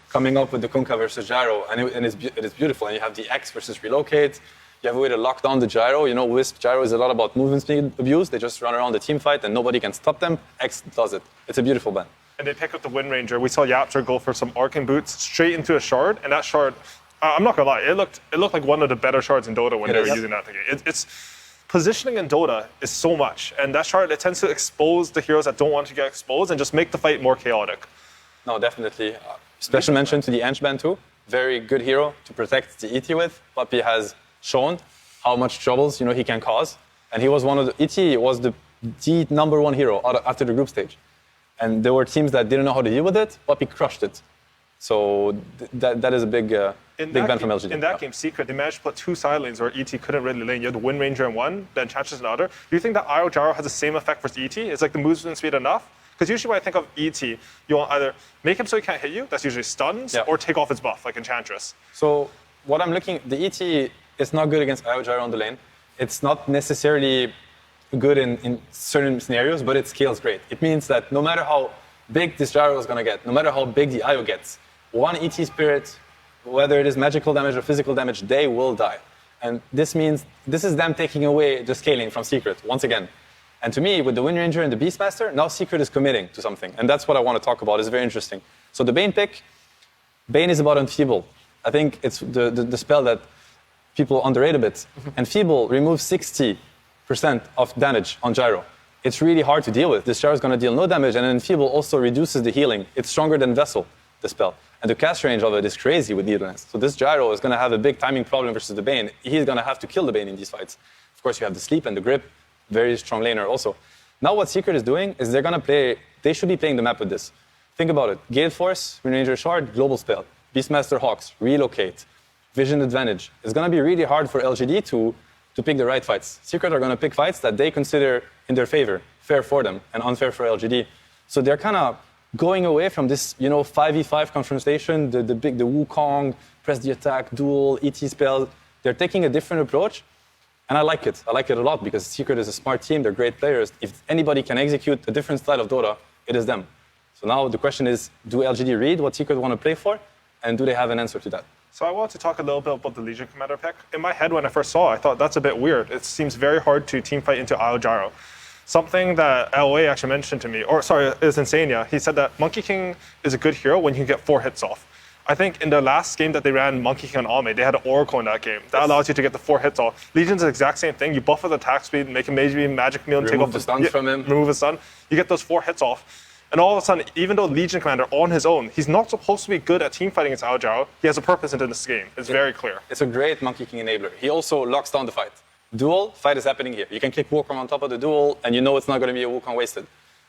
coming up with the Kunkka versus gyro, and it is beautiful. And you have the X versus relocate. You have a way to lock down the gyro. You know, Wisp gyro is a lot about movement speed abuse. They just run around the team fight, and nobody can stop them. X does it. It's a beautiful ban. And they pick up the Wind Ranger. We saw Yapster go for some Arcane Boots straight into a shard, and that shard, I'm not gonna lie, it looked like one of the better shards in Dota when they were using that thing. It's positioning in Dota is so much, and that shard, it tends to expose the heroes that don't want to get exposed and just make the fight more chaotic. No, definitely. Special mention to the Ench ban too. Very good hero to protect the ET with. Puppy has shown how much troubles he can cause, and he was one of the ET was the number one hero after the group stage. And there were teams that didn't know how to deal with it, but he crushed it. So that is a big ban from LGD. In that game, Secret, they managed to put 2 side lanes where ET couldn't really lane. You had the Wind Ranger in one, then Enchantress in the other. Do you think that IO Gyro has the same effect versus ET? Is like the movement speed enough? Because usually when I think of ET, you want either make him so he can't hit you, that's usually stuns, or take off his buff, like Enchantress. So what I'm looking, the ET is not good against IO Gyro on the lane. It's not necessarily good in certain scenarios, but it scales great. It means that no matter how big this gyro is going to get, no matter how big the IO gets, one ET spirit, whether it is magical damage or physical damage, they will die. And this means this is them taking away the scaling from Secret once again. And to me, with the Wind Ranger and the Beastmaster, now Secret is committing to something. And that's what I want to talk about. It's very interesting. So the Bane pick, Bane is about Enfeeble. I think it's the spell that people underrate a bit. Enfeeble removes 60% of damage on gyro. It's really hard to deal with. This gyro is going to deal no damage, and Enfeeble also reduces the healing. It's stronger than Vessel, the spell. And the cast range of it is crazy with Needleness. So this gyro is going to have a big timing problem versus the Bane. He's going to have to kill the Bane in these fights. Of course, you have the sleep and the grip. Very strong laner also. Now what Secret is doing is they're going to play, they should be playing the map with this. Think about it. Gale Force, Wind Ranger Shard, global spell. Beastmaster Hawks, relocate. Vision advantage. It's going to be really hard for LGD to pick the right fights. Secret are going to pick fights that they consider in their favor, fair for them, and unfair for LGD. So they're kind of going away from this, 5v5 confrontation, the Wukong, press the attack, duel, ET spell. They're taking a different approach, and I like it. I like it a lot because Secret is a smart team. They're great players. If anybody can execute a different style of Dota, it is them. So now the question is, do LGD read what Secret want to play for, and do they have an answer to that? So I want to talk a little bit about the Legion Commander pick. In my head, when I first saw it, I thought that's a bit weird. It seems very hard to teamfight into IO Gyro. Something that LOA actually mentioned to me, is Insania. He said that Monkey King is a good hero when you can get 4 hits off. I think in the last game that they ran Monkey King on Ame, they had an Oracle in that game. That allows you to get the 4 hits off. Legion's the exact same thing. You buff with attack speed, make him maybe Magic Meal, and take off the stuns from him. Remove his stun. You get those 4 hits off. And all of a sudden, even though Legion Commander on his own, he's not supposed to be good at teamfighting against IO Gyro. He has a purpose in this game. It's very clear. It's a great Monkey King enabler. He also locks down the fight. Duel, fight is happening here. You can click Wukong on top of the duel, and you know it's not going to be a Wukong wasted.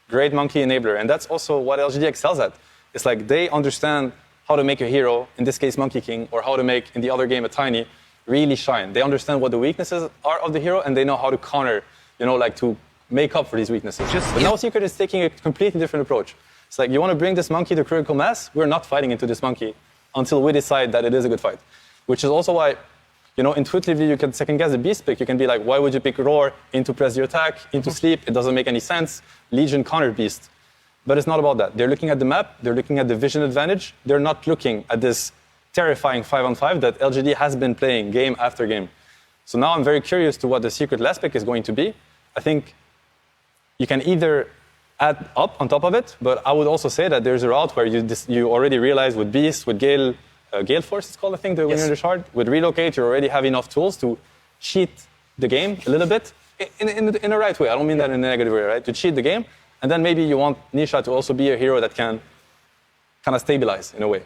Great Monkey enabler. And that's also what LGD excels at. It's like they understand how to make a hero, in this case Monkey King, or how to make, in the other game, a Tiny, really shine. They understand what the weaknesses are of the hero, and they know how to counter, to make up for these weaknesses. But now Secret is taking a completely different approach. It's like, you want to bring this monkey to critical mass? We're not fighting into this monkey until we decide that it is a good fight. Which is also why, intuitively you can second guess the beast pick. You can be like, why would you pick Roar into press the attack, into sleep? It doesn't make any sense. Legion counter beast. But it's not about that. They're looking at the map. They're looking at the vision advantage. They're not looking at this terrifying 5-on-5 that LGD has been playing game after game. So now I'm very curious to what the Secret last pick is going to be. I think you can either add up on top of it, but I would also say that there's a route where you already realize with Beast, with Gale Force, it's called, I think, the winner in the shard. With Relocate, you already have enough tools to cheat the game a little bit in the right way. I don't mean that in a negative way, right? To cheat the game, and then maybe you want Nisha to also be a hero that can kind of stabilize in a way.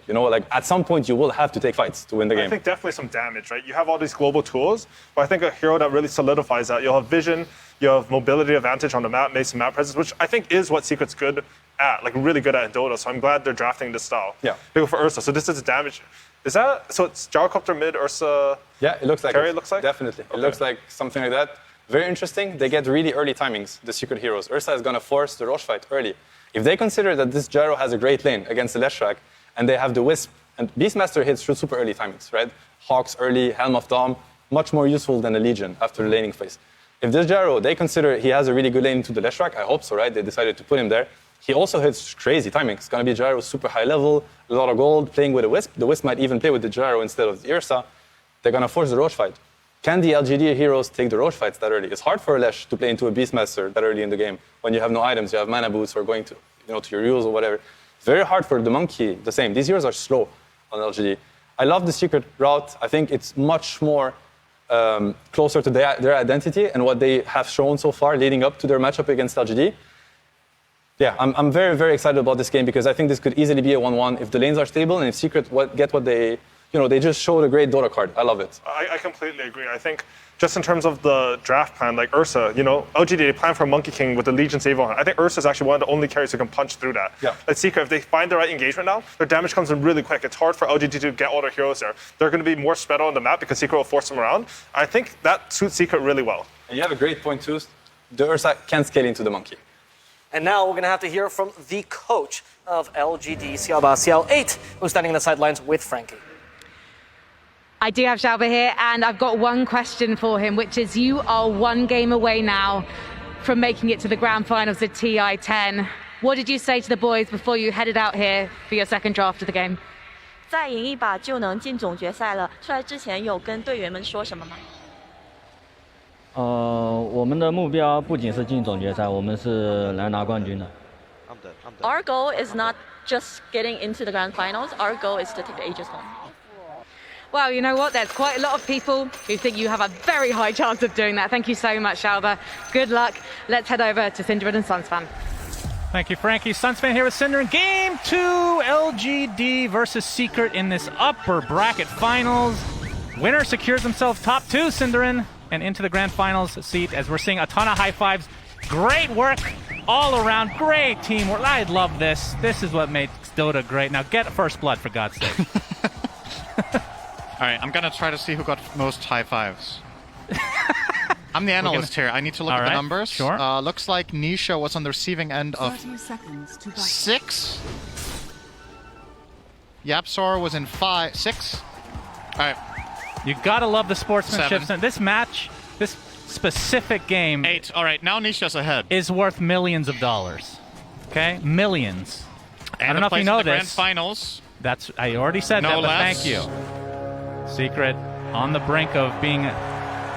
At some point you will have to take fights to win the game. I think definitely some damage, right? You have all these global tools, but I think a hero that really solidifies that, you'll have vision, you have mobility advantage on the map, makes some map presence, which I think is what Secret's good at, really good at in Dota. So I'm glad they're drafting this style. Yeah. They go for Ursa. So this is damage. So it's Gyrocopter mid, Ursa? Yeah, it looks like Carry, it looks like? Definitely. Okay. It looks like something like that. Very interesting. They get really early timings, the Secret heroes. Ursa is going to force the Roche fight early. If they consider that this Gyro has a great lane against the Leshrac, and they have the Wisp, and Beastmaster hits through super early timings, right? Hawks early, Helm of Dom, much more useful than the Legion after the laning phase. If this Gyro, they consider he has a really good lane to the Leshrac, I hope so, right? They decided to put him there. he also hits crazy timing. It's going to be gyro super high level, a lot of gold, playing with a Wisp. The Wisp might even play with the gyro instead of the Ursa. They're going to force the Roche fight. Can the LGD heroes take the Roche fights that early? It's hard for Lesh to play into a Beastmaster that early in the game when you have no items, you have mana boots or going to, to your rules or whatever. Very hard for the Monkey, the same. These heroes are slow on LGD. I love the secret route. I think it's much more closer to their identity and what they have shown so far leading up to their matchup against LGD. Yeah, I'm very, very excited about this game because I think this could easily be a 1-1 if the lanes are stable and if Secret get what they, they just showed a great Dota card. I love it. I completely agree. I think just in terms of the draft plan, like Ursa, LGD, they plan for Monkey King with the Legion Save on. I think Ursa is actually one of the only carries who can punch through that. Yeah. Like Secret, if they find the right engagement now, their damage comes in really quick. It's hard for LGD to get all their heroes there. They're going to be more spread out on the map because Secret will force them around. I think that suits Secret really well. And you have a great point too. The Ursa can scale into the Monkey. And now we're going to have to hear from the coach of LGD, CL8, who's standing on the sidelines with Frankie. I do have Xiaoba here, and I've got one question for him, which is you are one game away now from making it to the grand finals of TI10. What did you say to the boys before you headed out here for your second draft of the game? 再赢一把就能进总决赛了。出来之前有跟队员们说什么吗？我们的目标不仅是进总决赛，我们是来拿冠军的。Our goal is not just getting into the grand finals. Our goal is to take the Aegis home. Well, you know what? There's quite a lot of people who think you have a very high chance of doing that. Thank you so much, Xiaoba. Good luck. Let's head over to Synderen and Sunsfan. Thank you, Frankie. Sunsfan here with Synderen. Game 2, LGD versus Secret in this upper bracket finals. Winner secures himself top 2, Synderen, and into the grand finals seat as we're seeing a ton of high fives. Great work all around. Great teamwork. I love this. This is what makes Dota great. Now get first blood, for God's sake. All right, I'm going to try to see who got most high fives. I'm the analyst here. I need to look at the numbers. Sure. Looks like Nisha was on the receiving end of 6. Yapsor was in 6. All right. You gotta love the sportsmanship. 7. This match, this specific game, 8. All right, now Nisha's ahead. is worth millions of dollars. Okay, millions. And I don't know if you know the Grand this. Finals. I already said No that, but less. thank you. Secret on the brink of being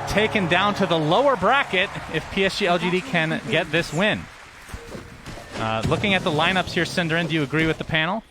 taken down to the lower bracket if PSG.LGD can get this win. Looking at the lineups here, Synderen, do you agree with the panel?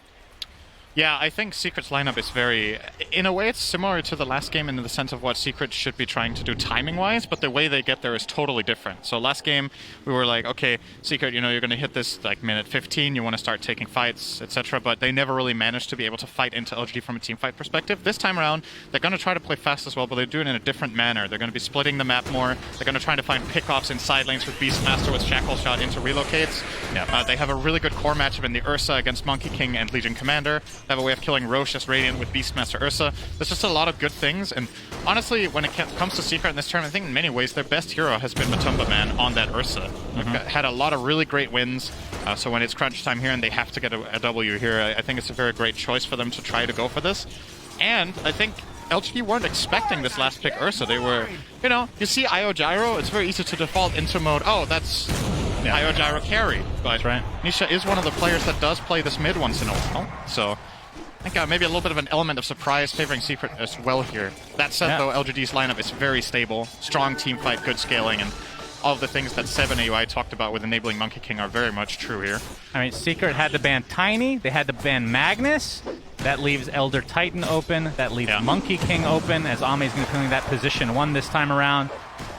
Yeah, I think Secret's lineup is very... In a way, it's similar to the last game in the sense of what Secret should be trying to do timing-wise, but the way they get there is totally different. So last game, we were like, okay, Secret, you're going to hit this like minute 15, you want to start taking fights, etc., but they never really managed to be able to fight into LGD from a team fight perspective. This time around, they're going to try to play fast as well, but they do it in a different manner. They're going to be splitting the map more. They're going to try to find pickoffs in side lanes with Beastmaster with Shackle Shot into relocates. Yeah. They have a really good core matchup in the Ursa against Monkey King and Legion Commander. They have a way of killing Roche as Radiant with Beastmaster Ursa. There's just a lot of good things, and honestly, when it comes to Secret in this tournament, I think in many ways their best hero has been Matumba Man on that Ursa. They've had a lot of really great wins, so when it's crunch time here and they have to get a W here, I think it's a very great choice for them to try to go for this. And I think LGD weren't expecting this last pick Ursa. They were, you see IO Gyro, it's very easy to default into mode, oh, that's IO Gyro carry. But Nisha is one of the players that does play this mid once in a while, so I think maybe a little bit of an element of surprise favoring Secret as well here. That said, though, LGD's lineup is very stable, strong team fight, good scaling, and all of the things that 7AUI talked about with enabling Monkey King are very much true here. I mean, Secret had to ban Tiny, they had to ban Magnus. That leaves Elder Titan open, that leaves Monkey King open, as Ame's going to be playing that position 1 this time around.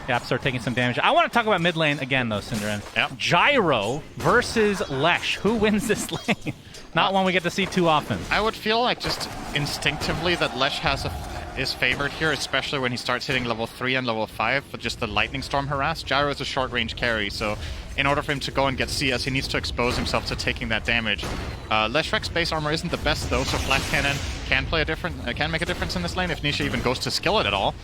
Yapsor taking some damage. I want to talk about mid lane again, though, Synderen. Gyro versus Lesh. Who wins this lane? Not one we get to see too often. I would feel like just instinctively that Lesh is favored here, especially when he starts hitting level 3 and level 5 with just the Lightning Storm harass. Gyro is a short-range carry, so in order for him to go and get CS, he needs to expose himself to taking that damage. Leshrek's base armor isn't the best, though, so Flash Cannon can make a difference in this lane if Nisha even goes to skill it at all.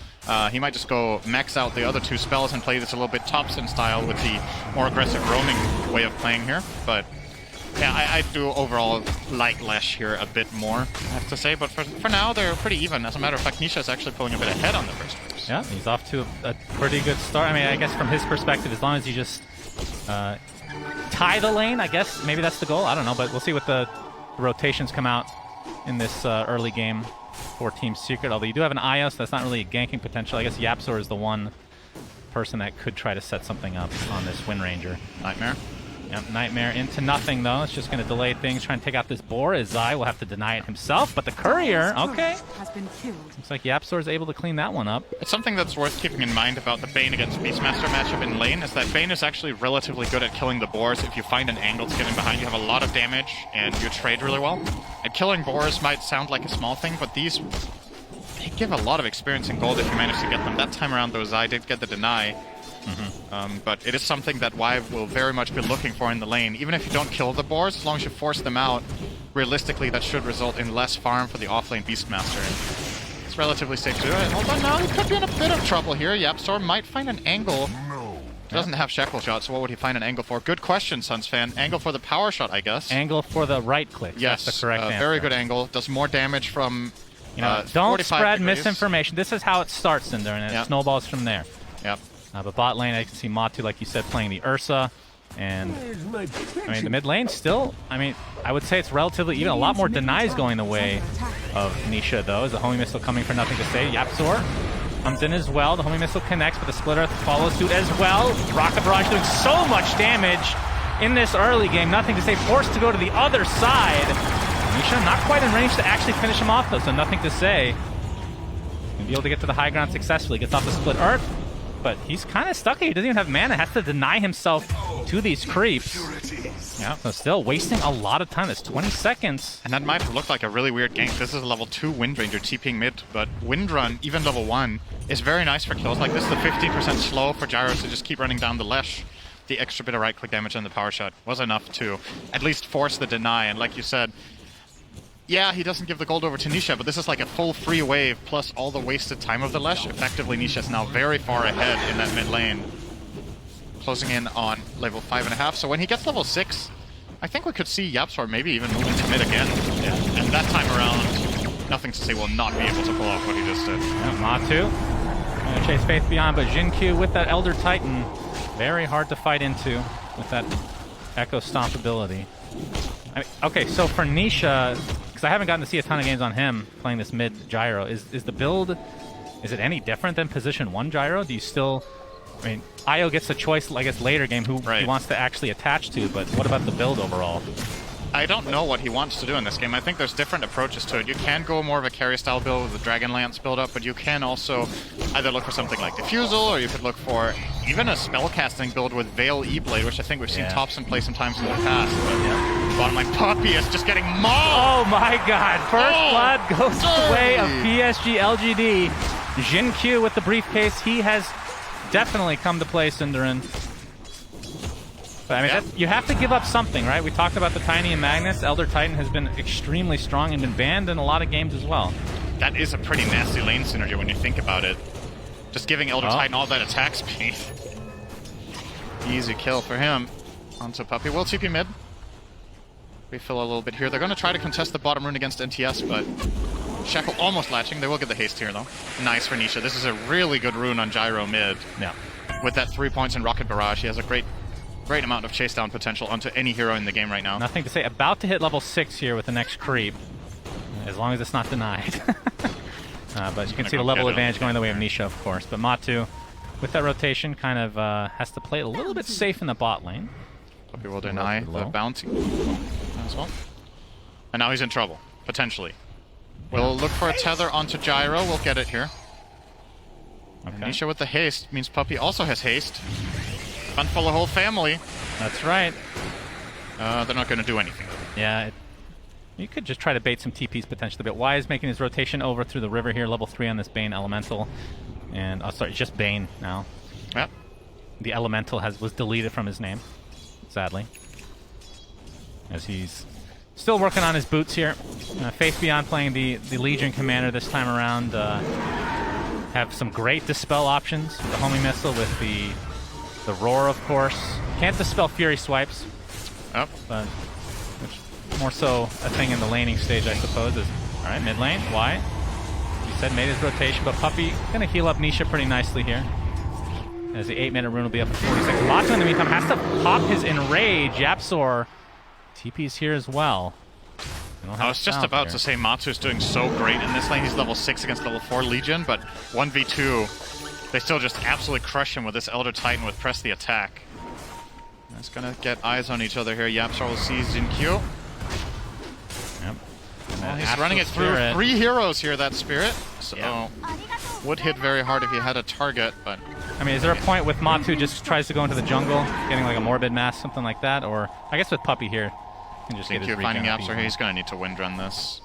He might just go max out the other 2 spells and play this a little bit Thompson style with the more aggressive roaming way of playing here, but yeah, I do overall like Lesh here a bit more, I have to say, but for now they're pretty even. As a matter of fact, Nisha is actually pulling a bit ahead on the first phase. Yeah, he's off to a pretty good start. I mean, I guess from his perspective, as long as you just tie the lane, I guess. Maybe that's the goal. I don't know, but we'll see what the rotations come out in this early game for Team Secret. Although you do have an Io, so that's not really a ganking potential. I guess Yapzor is the one person that could try to set something up on this Wind Ranger. Nightmare. Yep, Nightmare into nothing, though. It's just going to delay things, trying to take out this boar, as Zai will have to deny it himself. But the Courier, okay. Looks like Yapzor is able to clean that one up. It's something that's worth keeping in mind about the Bane against Beastmaster matchup in lane, is that Bane is actually relatively good at killing the boars. If you find an angle to get in behind, you have a lot of damage, and you trade really well. And killing boars might sound like a small thing, but these, they give a lot of experience in gold if you manage to get them. That time around, though, Zai did get the deny. But it is something that Wive will very much be looking for in the lane. Even if you don't kill the boars, as long as you force them out, realistically that should result in less farm for the offlane Beastmaster. And it's relatively safe to do it. Hold on now, he could be in a bit of trouble here. Yapzor might find an angle. He doesn't have Shackle Shot, so what would he find an angle for? Good question, Suns fan. Angle for the power shot, I guess. Angle for the right click. Yes, that's the correct answer. Very good angle. Does more damage from don't 45 spread degrees. Misinformation. This is how it starts, Cinder, and it snowballs from there. Yep. But bot lane, I can see Matu, like you said, playing the Ursa. And, I mean, the mid lane still, I mean, I would say it's relatively even. A lot more denies going the way of Nisha, though. Is the homing missile coming for nothing to say? Yapzor comes in as well. The homing missile connects, but the Split Earth follows suit as well. Rocket Barrage doing so much damage in this early game. Nothing to say. Forced to go to the other side. Nisha not quite in range to actually finish him off, though, so nothing to say. Gonna be able to get to the high ground successfully. Gets off the Split Earth. But he's kind of stuck here. He doesn't even have mana. Has to deny himself to these creeps. Yeah, so still wasting a lot of time. That's 20 seconds. And that might have looked like a really weird gank. This is a level 2 Wind Ranger TPing mid, but Wind Run, even level 1, is very nice for kills like this. The 15% slow for Gyros to just keep running down the Lesh. The extra bit of right-click damage and the power shot was enough to at least force the deny. And like you said, yeah, he doesn't give the gold over to Nisha, but this is like a full free wave plus all the wasted time of the Lesh. Effectively, Nisha's now very far ahead in that mid lane. Closing in on level 5.5. So when he gets level 6, I think we could see Yapzor maybe even moving to mid again. Yeah. And that time around, nothing to say will not be able to pull off what he just did. Yeah, Matu gonna chase Faith Beyond, but Jin-Q with that Elder Titan, very hard to fight into with that Echo Stomp ability. I mean, okay, so for Nisha, because I haven't gotten to see a ton of games on him playing this mid Gyro, is the build, is it any different than position 1 Gyro? Do you still, I mean, Io gets a choice, I guess, later game who he wants to actually attach to, but what about the build overall? I don't know what he wants to do in this game. I think there's different approaches to it. You can go more of a carry style build with the Dragon Lance build up, but you can also either look for something like Diffusal, or you could look for even a spellcasting build with Veil E-Blade, which I think we've seen Topson play sometimes in the past. But Bottom Line Puppy is just getting mauled! Oh my god! First blood goes the way of PSG.LGD. Jin-Q with the briefcase. He has definitely come to play, Cinderin. But I mean, you have to give up something, right? We talked about the Tiny and Magnus. Elder Titan has been extremely strong and been banned in a lot of games as well. That is a pretty nasty lane synergy when you think about it. Just giving Elder Titan all that attack speed. Easy kill for him. Onto Puppy. Will TP mid. Refill a little bit here. They're going to try to contest the bottom rune against NTS, but Shackle almost latching. They will get the haste here, though. Nice for Nisha. This is a really good rune on Gyro mid. Yeah. With that 3 points in Rocket Barrage, he has a great amount of chase down potential onto any hero in the game right now. Nothing to say. About to hit level 6 here with the next creep, as long as it's not denied. But you can see the level advantage going the way of Nisha, of course. But Matu, with that rotation, kind of has to play it a little bit safe in the bot lane. Puppy will deny the bounty as well. And now he's in trouble, potentially. We'll look for a tether onto Gyro. We'll get it here. Okay. Nisha with the haste means Puppy also has haste. Fun for the whole family. That's right. They're not going to do anything. Yeah, you could just try to bait some TPs potentially, but Wise making his rotation over through the river here, level 3 on this Bane Elemental. And, sorry, just Bane now. Yep. The Elemental was deleted from his name, sadly. As he's still working on his boots here. Faith Beyond playing the Legion Commander this time around. Have some great dispel options with the homing missile, with the Roar, of course. Can't dispel Fury Swipes. Yep. But more so a thing in the laning stage, I suppose. Alright, mid lane. Why? He said made his rotation, but Puppy gonna heal up Nisha pretty nicely here. as the 8-minute rune will be up for 46. Matu in the meantime has to pop his Enrage. Yapzor TP's here as well. I was just about to say Matu's doing so great in this lane. He's level 6 against level 4 Legion, but 1v2, they still just absolutely crush him with this Elder Titan with Press the Attack. That's gonna get eyes on each other here. Yapzor will see Xingqiu. Yep. Well, he's running it through 3 heroes here, that Spirit. So would hit very hard if he had a target, but... I mean, is there a point with Matu just tries to go into the jungle, getting like a Morbid Mass, something like that? Or, I guess with Puppey here, can just get his finding regen Yapzor here, he's gonna need to wind run this.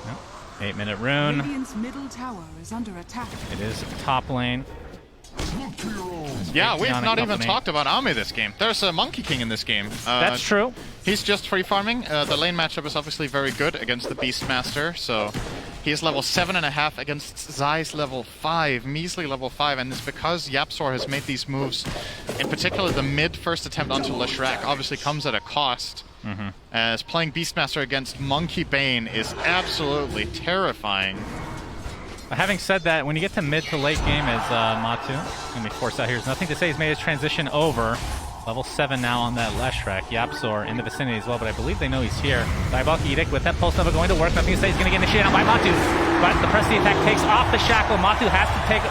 Yep. 8-minute rune. Radiant's middle tower is under attack. It is top lane. Yeah, we've not even talked about Ame this game. There's a Monkey King in this game. That's true. He's just free farming. The lane matchup is obviously very good against the Beastmaster, so he is level 7.5 against Zai's level 5, measly level 5, and it's because Yapzor has made these moves. In particular, the mid first attempt onto Leshrac obviously comes at a cost. As playing Beastmaster against Monkey Bane is absolutely terrifying. Having said that, when you get to mid to late game as Matu, going to be forced out here, there's nothing to say he's made his transition over. Level 7 now on that Leshrac. Yapzor in the vicinity as well, but I believe they know he's here. Diabolic Edict with that pulse Nova going to work. Nothing to say, he's going to get initiated on by Matu. But the Press the Attack takes off the shackle. Matu has to take,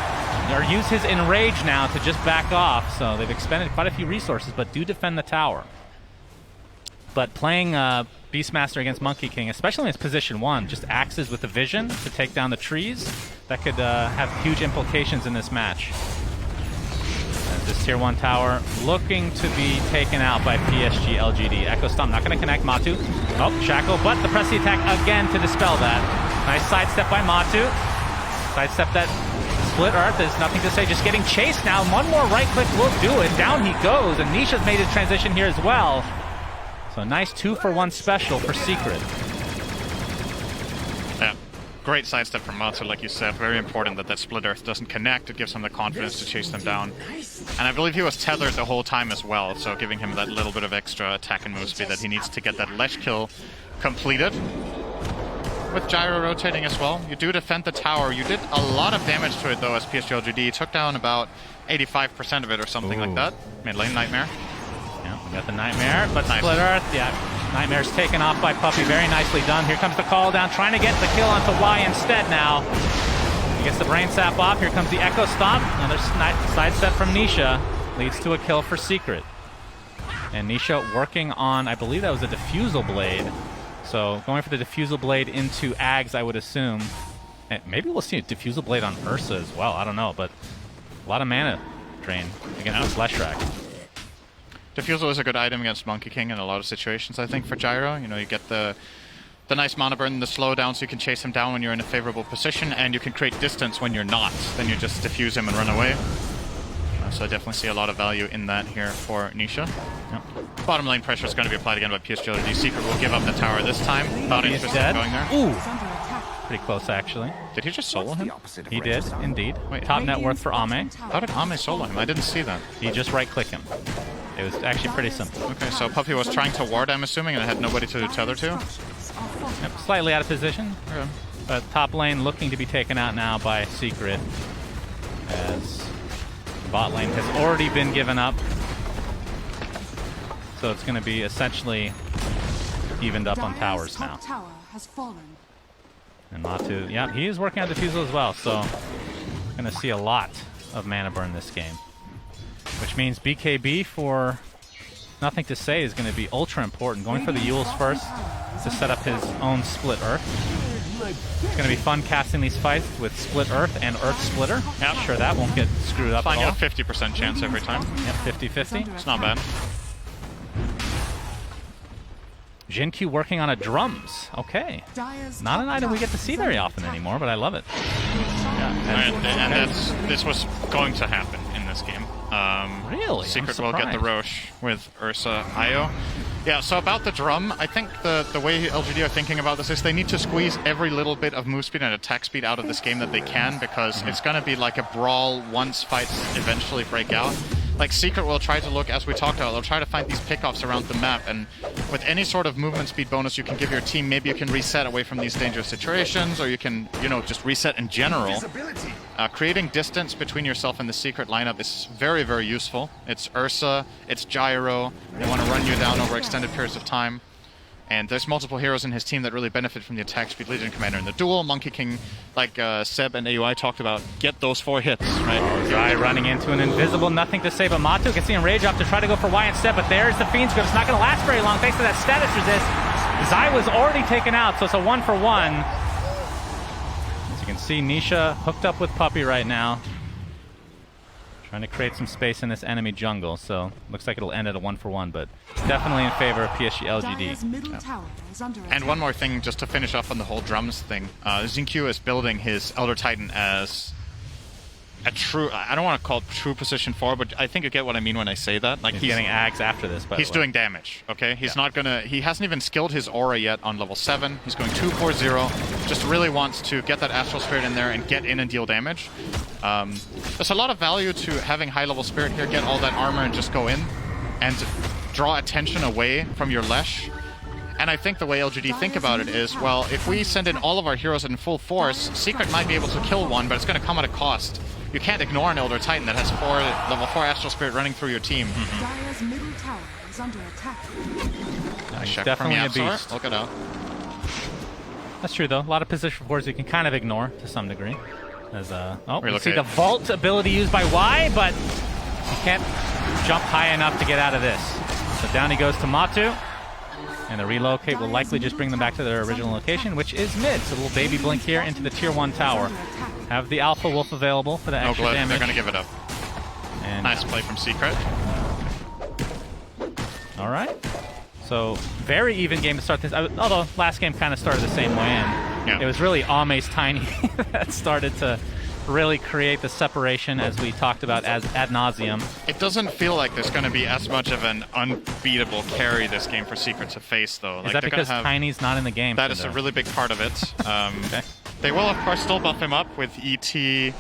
or use his Enrage now to just back off. So they've expended quite a few resources, but do defend the tower. But playing Beastmaster against Monkey King, especially in its position 1, just axes with the vision to take down the trees. That could have huge implications in this match. As this tier 1 tower looking to be taken out by PSG.LGD. Echo Stomp not going to connect Matu. Oh, Shackle, but the Press the Attack again to dispel that. Nice sidestep by Matu. Sidestep that Split Earth. There's nothing to say, just getting chased now. One more right click will do it. Down he goes, and Nisha's made his transition here as well. So a nice 2-for-1 special for Secret. Yeah, great sidestep from Matu, like you said. Very important that Split Earth doesn't connect. It gives him the confidence to chase them down. And I believe he was tethered the whole time as well, so giving him that little bit of extra attack and move speed that he needs to get that Lesh kill completed. With Gyro rotating as well. You do defend the tower. You did a lot of damage to it though as PSG.LGD. Took down about 85% of it or something like that. Mid lane Nightmare. Yeah, we got the Nightmare, but nice. Split Earth, yeah. Nightmare's taken off by Puppey, very nicely done. Here comes the call down, trying to get the kill onto Y instead now. He gets the Brain Sap off, here comes the Echo Stomp. Another sidestep from Nisha, leads to a kill for Secret. And Nisha working on, I believe that was a Diffusal Blade. So going for the Diffusal Blade into Ags, I would assume. And maybe we'll see a Diffusal Blade on Ursa as well, I don't know, but a lot of mana drain against this Leshrac. Diffusal is a good item against Monkey King in a lot of situations, I think, for Gyro. You know, you get the nice mana burn, the slowdown, so you can chase him down when you're in a favorable position, and you can create distance when you're not. Then you just diffuse him and run away. So I definitely see a lot of value in that here for Nisha. Yep. Bottom lane pressure is going to be applied again by PSG.LGD. Secret will give up the tower this time. Not interested in going there. Ooh! Pretty close, actually. Did he just solo him? He did, indeed. Wait, top net worth for Ame. How did Ame solo him? I didn't see that. He just right-click him. It was actually pretty simple. Okay, so Puppey was trying to ward, I'm assuming, and had nobody to tether to? Yep, slightly out of position. Okay. But top lane looking to be taken out now by Secret. As bot lane has already been given up. So it's going to be essentially evened up on towers now. And Matu, yeah, he is working on Diffusal as well, so going to see a lot of mana burn this game. Which means BKB for Nothing to Say is going to be ultra important. Going for the Yules first to set up his own Split Earth. It's going to be fun casting these fights with Split Earth and Earth Splitter. Yeah, I'm sure that won't get screwed up at all. Fine, a 50% chance every time. Yep, 50-50. It's not bad. Xingqiu working on a drums. Okay. Not an item we get to see very often anymore, but I love it. Yeah, and this was going to happen in this game. Really? Secret will get the Roche with Ursa Io. Yeah, so about the drum, I think the way LGD are thinking about this is they need to squeeze every little bit of move speed and attack speed out of this game that they can, because it's going to be like a brawl once fights eventually break out. Like, Secret will try to look, as we talked about, they'll try to find these pickoffs around the map, and with any sort of movement speed bonus you can give your team, maybe you can reset away from these dangerous situations, or you can, you know, just reset in general. Creating distance between yourself and the Secret lineup is very, very useful. It's Ursa, it's Gyro. They want to run you down over extended periods of time. And there's multiple heroes in his team that really benefit from the attack speed. Legion Commander in the duel, Monkey King, like Seb and AUI talked about, get those 4 hits, right? Guy running into an invisible, nothing to save. Matu gets the Enrage off to try to go for Y instead, but there's the Fiend's Grip. It's not going to last very long thanks to that status resist. Zai was already taken out, so it's a 1-for-1. As you can see, Nisha hooked up with Puppey right now. Trying to create some space in this enemy jungle, so looks like it'll end at a 1-for-1, but definitely in favor of PSG.LGD. And one more thing, just to finish off on the whole drums thing. Xingqiu is building his Elder Titan as a true, I don't want to call it true position 4, but I think you get what I mean when I say that. Like he's getting Ags after this, by the way. He's doing damage, okay? He's not gonna, he hasn't even skilled his aura yet on level 7. He's going 2-4-0. Just really wants to get that Astral Spirit in there and get in and deal damage. There's a lot of value to having high level Spirit here, get all that armor and just go in and draw attention away from your Lesh. And I think the way LGD think about it is, well, if we send in all of our heroes in full force, Secret might be able to kill one, but it's going to come at a cost. You can't ignore an Elder Titan that has level 4 Astral Spirit running through your team. Dire's middle tower is under attack. Nice check definitely from a Yapzor. beast. Look it out. That's true, though. A lot of position 4s you can kind of ignore to some degree. As, you see at the Vault ability used by Y, but he can't jump high enough to get out of this. So down he goes to Matu. And the relocate will likely just bring them back to their original location, which is mid. So a little baby blink here into the tier 1 tower. Have the Alpha Wolf available for the extra damage. They're going to give it up. And nice play from Secret. All right. So very even game to start this. Although last game kind of started the same way, and it was really Ame's Tiny that started to really create the separation as we talked about as ad nauseum. It doesn't feel like there's going to be as much of an unbeatable carry this game for Secret to face, though. Is that because Tiny's not in the game? That is a really big part of it. Okay. They will, of course, still buff him up with ET,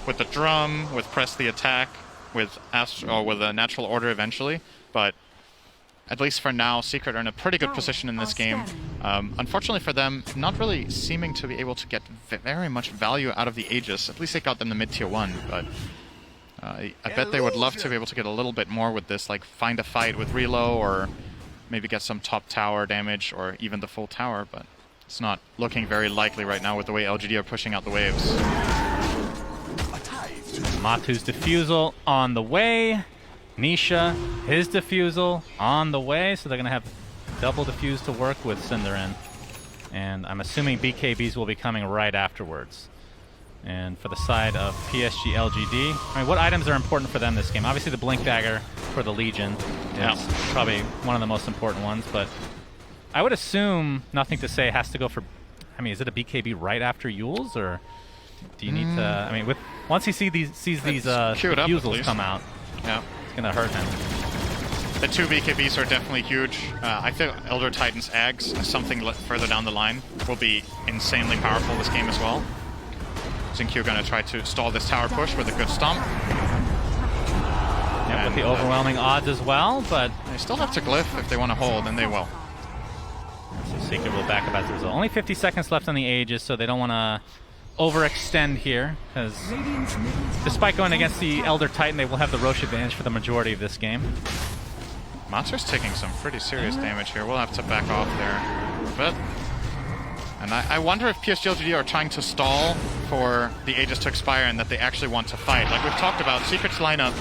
with the drum, with press the attack, with with a natural order eventually, but at least for now, Secret are in a pretty good position in this game. Unfortunately for them, not really seeming to be able to get very much value out of the Aegis. At least they got them the mid-tier 1, but I bet they would love to be able to get a little bit more with this, like find a fight with Relo, or maybe get some top tower damage, or even the full tower, but it's not looking very likely right now with the way LGD are pushing out the waves. Matu's Diffusal on the way. Nisha, his Diffusal on the way, so they're going to have double Diffuse to work with Cinderin. And I'm assuming BKBs will be coming right afterwards. And for the side of PSG.LGD, I mean, what items are important for them this game? Obviously the Blink Dagger for the Legion is probably one of the most important ones, but I would assume Nothing to Say has to go for, I mean, is it a BKB right after Yules, or do you need to, I mean, once he sees these Diffusals come out, it's going to hurt him. The 2 BKBs are definitely huge. I think Elder Titan's Ags, something further down the line, will be insanely powerful this game as well. Xingqiu going to try to stall this tower push with a good stomp. Yeah, with the overwhelming odds as well, but they still have to glyph if they want to hold, and they will. So Secret will back up as a result. Only 50 seconds left on the Aegis, so they don't want to overextend here, because despite going against the Elder Titan, they will have the Rosh advantage for the majority of this game. Monster's taking some pretty serious damage here. We'll have to back off there. But and I wonder if PSG.LGD are trying to stall for the Aegis to expire and that they actually want to fight. Like we've talked about, Secret's lineup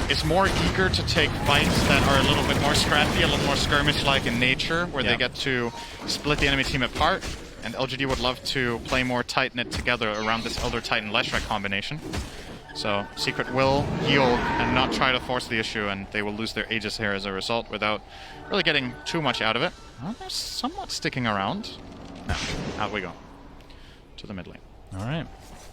is more eager to take fights that are a little bit more scrappy, a little more skirmish-like in nature, where they get to split the enemy team apart. And LGD would love to play more tight-knit together around this Elder Titan Leshrac combination. So Secret will yield and not try to force the issue, and they will lose their Aegis here as a result without really getting too much out of it. Well, they're somewhat sticking around. Now, out we go. To the mid lane. All right.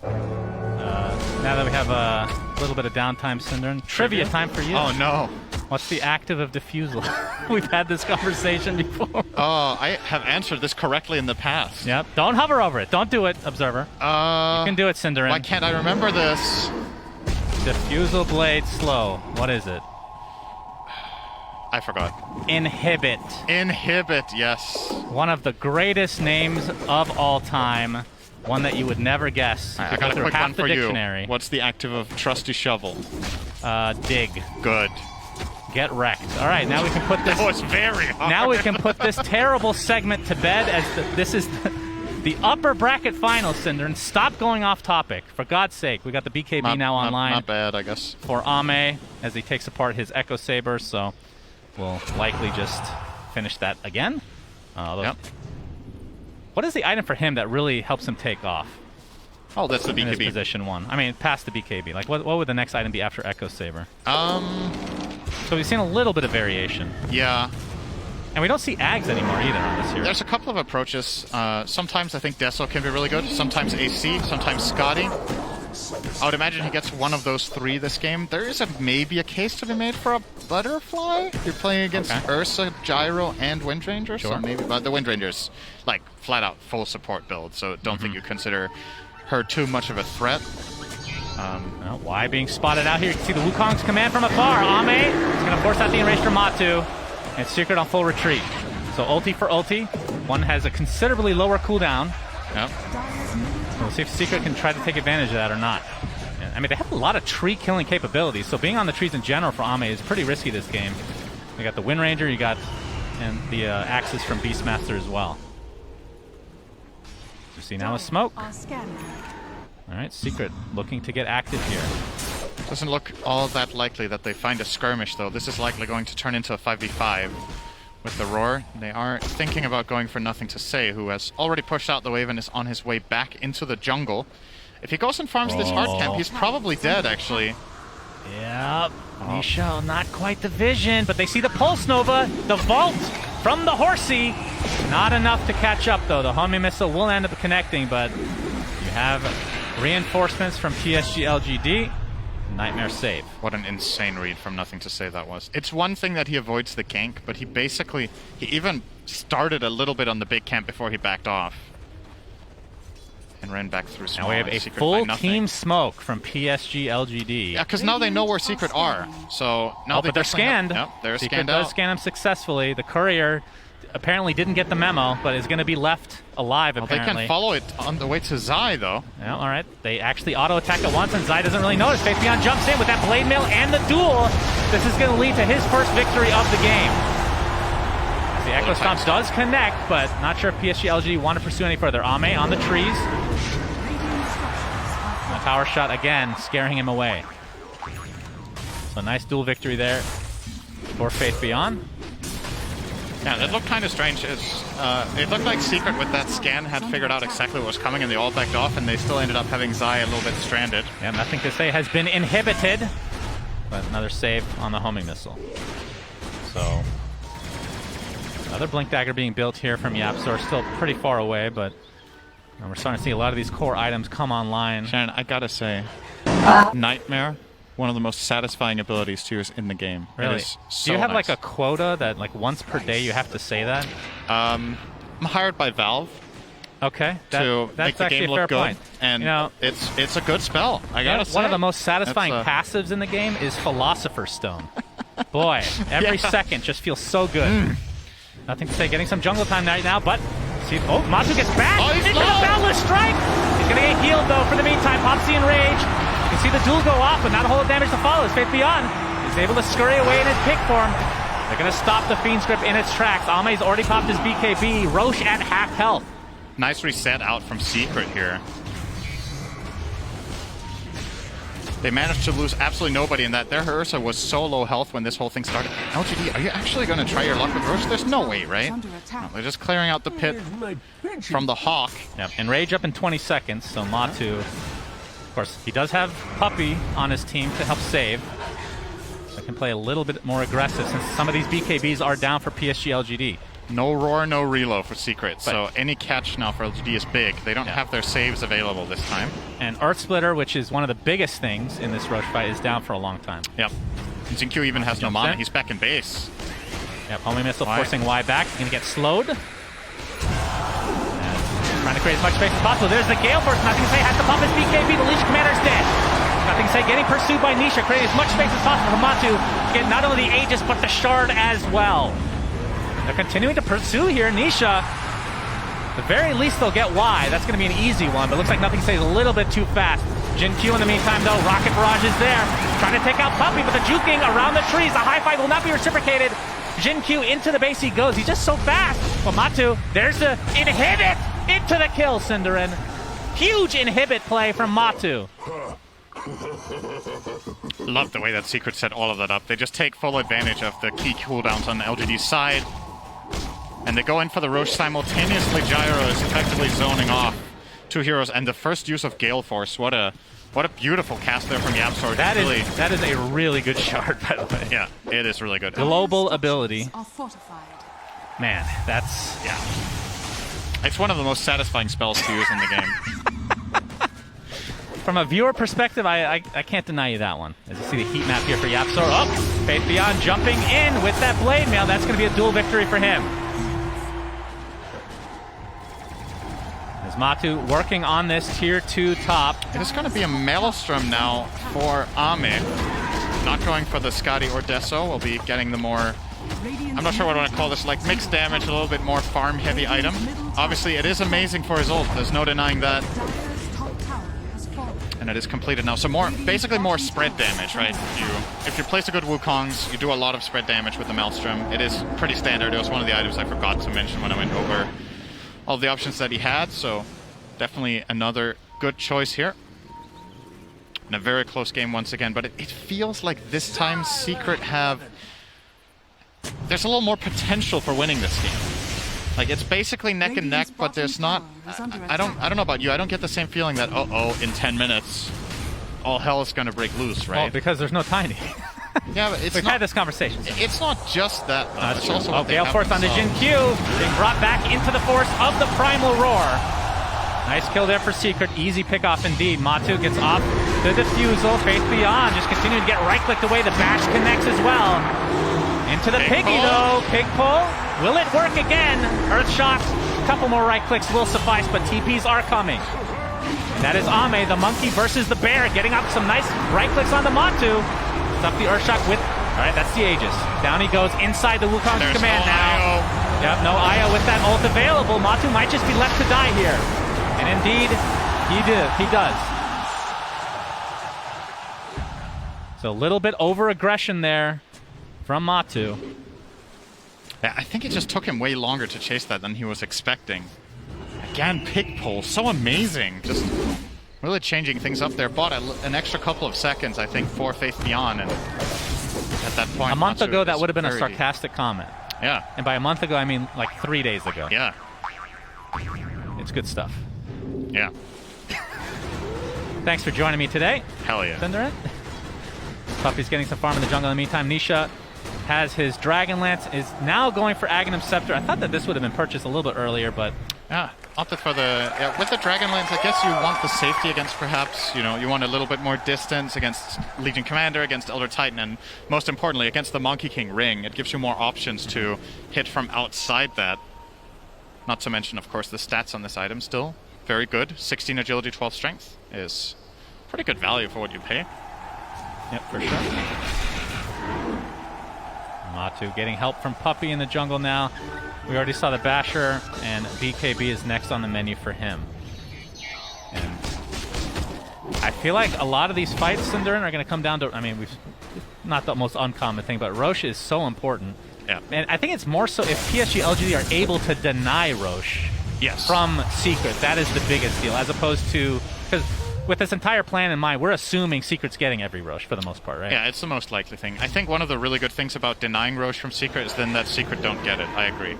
Now that we have a little bit of downtime, Cinderin, trivia time for you. Oh no. What's the active of Diffusal? We've had this conversation before. Oh, I have answered this correctly in the past. Yep. Don't hover over it. Don't do it, Observer. You can do it, Cinderin. Why can't I remember this? Diffusal Blade Slow. What is it? I forgot. Inhibit. Inhibit, yes. One of the greatest names of all time. One that you would never guess. I got a quick one for dictionary. you. What's the active of Trusty Shovel? Dig. Good. Get wrecked. All right, now we can put this. That was very hard. Now we can put this terrible segment to bed as this is the upper bracket finals, Cinder. And stop going off topic. For God's sake, we got the BKB now online. Not bad, I guess. For Ame as he takes apart his Echo Saber, so we'll likely just finish that again. Yep. What is the item for him that really helps him take off? Oh, that's the BKB. In his position 1. I mean, past the BKB. Like, what would the next item be after Echo Saber? So we've seen a little bit of variation. Yeah. And we don't see Ags anymore either on this hero. There's a couple of approaches. Sometimes I think Deso can be really good. Sometimes AC. Sometimes Scotty. I would imagine he gets one of those 3 this game. There is maybe a case to be made for a Butterfly. You're playing against Ursa, Gyro, and Windranger. Sure. So maybe, but the Windranger's like flat out full support build. So don't think you consider her too much of a threat. Well, Y being spotted out here. You can see the Wukong's command from afar. Ame is going to force out the enraged from Matu. And Secret on full retreat. So ulti for ulti. One has a considerably lower cooldown. Yep. So we'll see if Secret can try to take advantage of that or not. I mean, they have a lot of tree killing capabilities, so being on the trees in general for Ame is pretty risky this game. You got the Windranger, you got and the axes from Beastmaster as well. You see now a smoke. Alright, Secret looking to get active here. Doesn't look all that likely that they find a skirmish, though. This is likely going to turn into a 5v5 with the Roar. They are thinking about going for Nothing to Say, who has already pushed out the wave and is on his way back into the jungle. If he goes and farms this hard camp, he's probably dead, actually. Yep. Nisha, not quite the vision, but they see the Pulse Nova, the Vault from the Horsey. Not enough to catch up, though. The homing missile will end up connecting, but you have reinforcements from PSG.LGD. Nightmare save. What an insane read from Nothing to Say that was. It's one thing that he avoids the gank, but he even started a little bit on the big camp before he backed off. And ran back through small. Now we have a full team smoke from PSG.LGD. Yeah, because now they know where Secret are. So now but they're scanned. Yep, they're Secret scanned does out. scan them successfully. The courier apparently didn't get the memo, but is going to be left alive, apparently. They can follow it on the way to Zai, though. Yeah, all right. They actually auto-attack at once, and Zai doesn't really notice. Faith Beyond jumps in with that blade mail and the duel. This is going to lead to his first victory of the game. The Echo Stomp does connect, but not sure if PSG.LGD want to pursue any further. Ame on the trees. The power shot again, scaring him away. So nice duel victory there for Faith Beyond. Yeah, that looked kind of strange. It looked like Secret with that scan had figured out exactly what was coming, and they all backed off, and they still ended up having Zai a little bit stranded. Yeah, Nothing to Say has been inhibited, but another save on the homing missile. So another Blink Dagger being built here from Yapzor, still pretty far away, but we're starting to see a lot of these core items come online. Shannon, I gotta say, Nightmare, one of the most satisfying abilities to use in the game. Really? So do you have nice. like a quota that like once per day you have to say that? I'm hired by Valve. Okay, to make that's the actually game a fair look good, point. and you know, it's a good spell. I gotta say, one of the most satisfying passives in the game is Philosopher's Stone. Boy, every second just feels so good. Nothing to Say, getting some jungle time right now, but see, Matu gets back into the Boundless Strike. He's gonna get healed though for the meantime. Pops the Enrage. You can see the duel go off, but not a whole lot of damage to follow. Faith Beyond is able to scurry away in his pick form. They're gonna stop the Fiend's Grip in its tracks. Ame's already popped his BKB. Roche at half health. Nice reset out from Secret here. They managed to lose absolutely nobody in that. Their Ursa was so low health when this whole thing started. LGD, are you actually going to try your luck with Roche? There's no way, right? No, they're just clearing out the pit from the Hawk. Yep, Enrage up in 20 seconds, so Matu, of course, he does have Puppey on his team to help save. So he can play a little bit more aggressive since some of these BKBs are down for PSG.LGD. No Roar, no Reload for Secret, so any catch now for LGD is big. They don't have their saves available this time. And Earth Splitter, which is one of the biggest things in this Roche fight, is down for a long time. Yep. Xingqiu even has no mana. He's back in base. Yep, homing missile forcing Y back. He's going to get slowed. And trying to create as much space as possible. There's the Gale Burst. Nothing to Say has to pump his BKB. The Legion Commander's dead. Nothing to Say getting pursued by Nisha, creating as much space as possible for Matu to get not only the Aegis, but the Shard as well. They're continuing to pursue here. Nisha the very least they'll get Y. That's going to be an easy one, but looks like nothing stays a little bit too fast. Jin Q in the meantime, though, Rocket Barrage is there. Trying to take out Puppey, but the juking around the trees. The high five will not be reciprocated. Jin Q into the base he goes. He's just so fast. But Matu, there's the inhibit into the kill, Cinderin. Huge inhibit play from Matu. Love the way that Secret set all of that up. They just take full advantage of the key cooldowns on LGD's side. And they go in for the Roche simultaneously. Gyro is effectively zoning off 2 heroes, and the first use of Gale Force. What a beautiful cast there from Yapsor. That is a really good shard, by the way. Yeah, it is really good. Global ability. Man, that's... Yeah. It's one of the most satisfying spells to use in the game. From a viewer perspective, I can't deny you that one. As you see the heat map here for Yapsor. Oh, Faith Beyond jumping in with that blade mail. That's going to be a dual victory for him. As Matu working on this tier 2 top. It is going to be a Maelstrom now for Ame. Not going for the Skadi or Deso. We'll be getting the more... I'm not sure what I want to call this, like mixed damage, a little bit more farm-heavy item. Obviously, it is amazing for his ult. There's no denying that. And it is completed now. So basically more spread damage, right? If you place a good Wukongs, you do a lot of spread damage with the Maelstrom. It is pretty standard. It was one of the items I forgot to mention when I went over all the options that he had. So definitely another good choice here. And a very close game once again. But it feels like this time Secret have... There's a little more potential for winning this game. Like, it's basically neck and neck, but there's not... I don't know about you. I don't get the same feeling that, in 10 minutes, all hell is going to break loose, right? Well, because there's no Tiny. Yeah, but it's We've had this conversation. It's not just that, though. It's also what they Gale have Force onto Jin Q. Being brought back into the force of the Primal Roar. Nice kill there for Secret. Easy pick off indeed. Matu gets off the defusal. Faith Beyond just continuing to get right-clicked away. The bash connects as well. Into the Piggy, though. Pig pull. Will it work again? Earth shot. A couple more right clicks will suffice, but TPs are coming. That is Ame, the monkey versus the bear, getting up some nice right clicks on the Matu. Stop the Earth shot with... All right, that's the Aegis. Down he goes inside the Wukong's command now. Yep, no Io with that ult available. Matu might just be left to die here. And indeed, he does. So a little bit over-aggression there from Matu. Yeah, I think it just took him way longer to chase that than he was expecting. Again, pick pull, so amazing. Just really changing things up there. Bought an extra couple of seconds, I think, for Faith Beyond. And at that point, a month Matu ago, that would have been a sarcastic comment. Yeah. And by a month ago, I mean like 3 days ago. Yeah. It's good stuff. Yeah. Thanks for joining me today. Hell yeah. Cinderin. Puppey's getting some farm in the jungle in the meantime. Nisha has his Dragon Lance, is now going for Aghanim Scepter. I thought that this would have been purchased a little bit earlier, but... Yeah, opted for the... Yeah, with the Dragon Lance, I guess you want the safety against perhaps, you want a little bit more distance against Legion Commander, against Elder Titan, and most importantly, against the Monkey King Ring. It gives you more options to hit from outside that. Not to mention, of course, the stats on this item still very good. 16 agility, 12 strength is pretty good value for what you pay. Yep, for sure. Matu getting help from Puppey in the jungle now. We already saw the Basher, and BKB is next on the menu for him. And I feel like a lot of these fights, Cinderin, are going to come down to, I mean, not the most uncommon thing, but Roche is so important. Yeah. And I think it's more so if PSG.LGD are able to deny Roche from Secret. That is the biggest deal, as opposed to, because with this entire plan in mind, we're assuming Secret's getting every Roche for the most part, right? Yeah, it's the most likely thing. I think one of the really good things about denying Roche from Secret is then that Secret don't get it. I agree.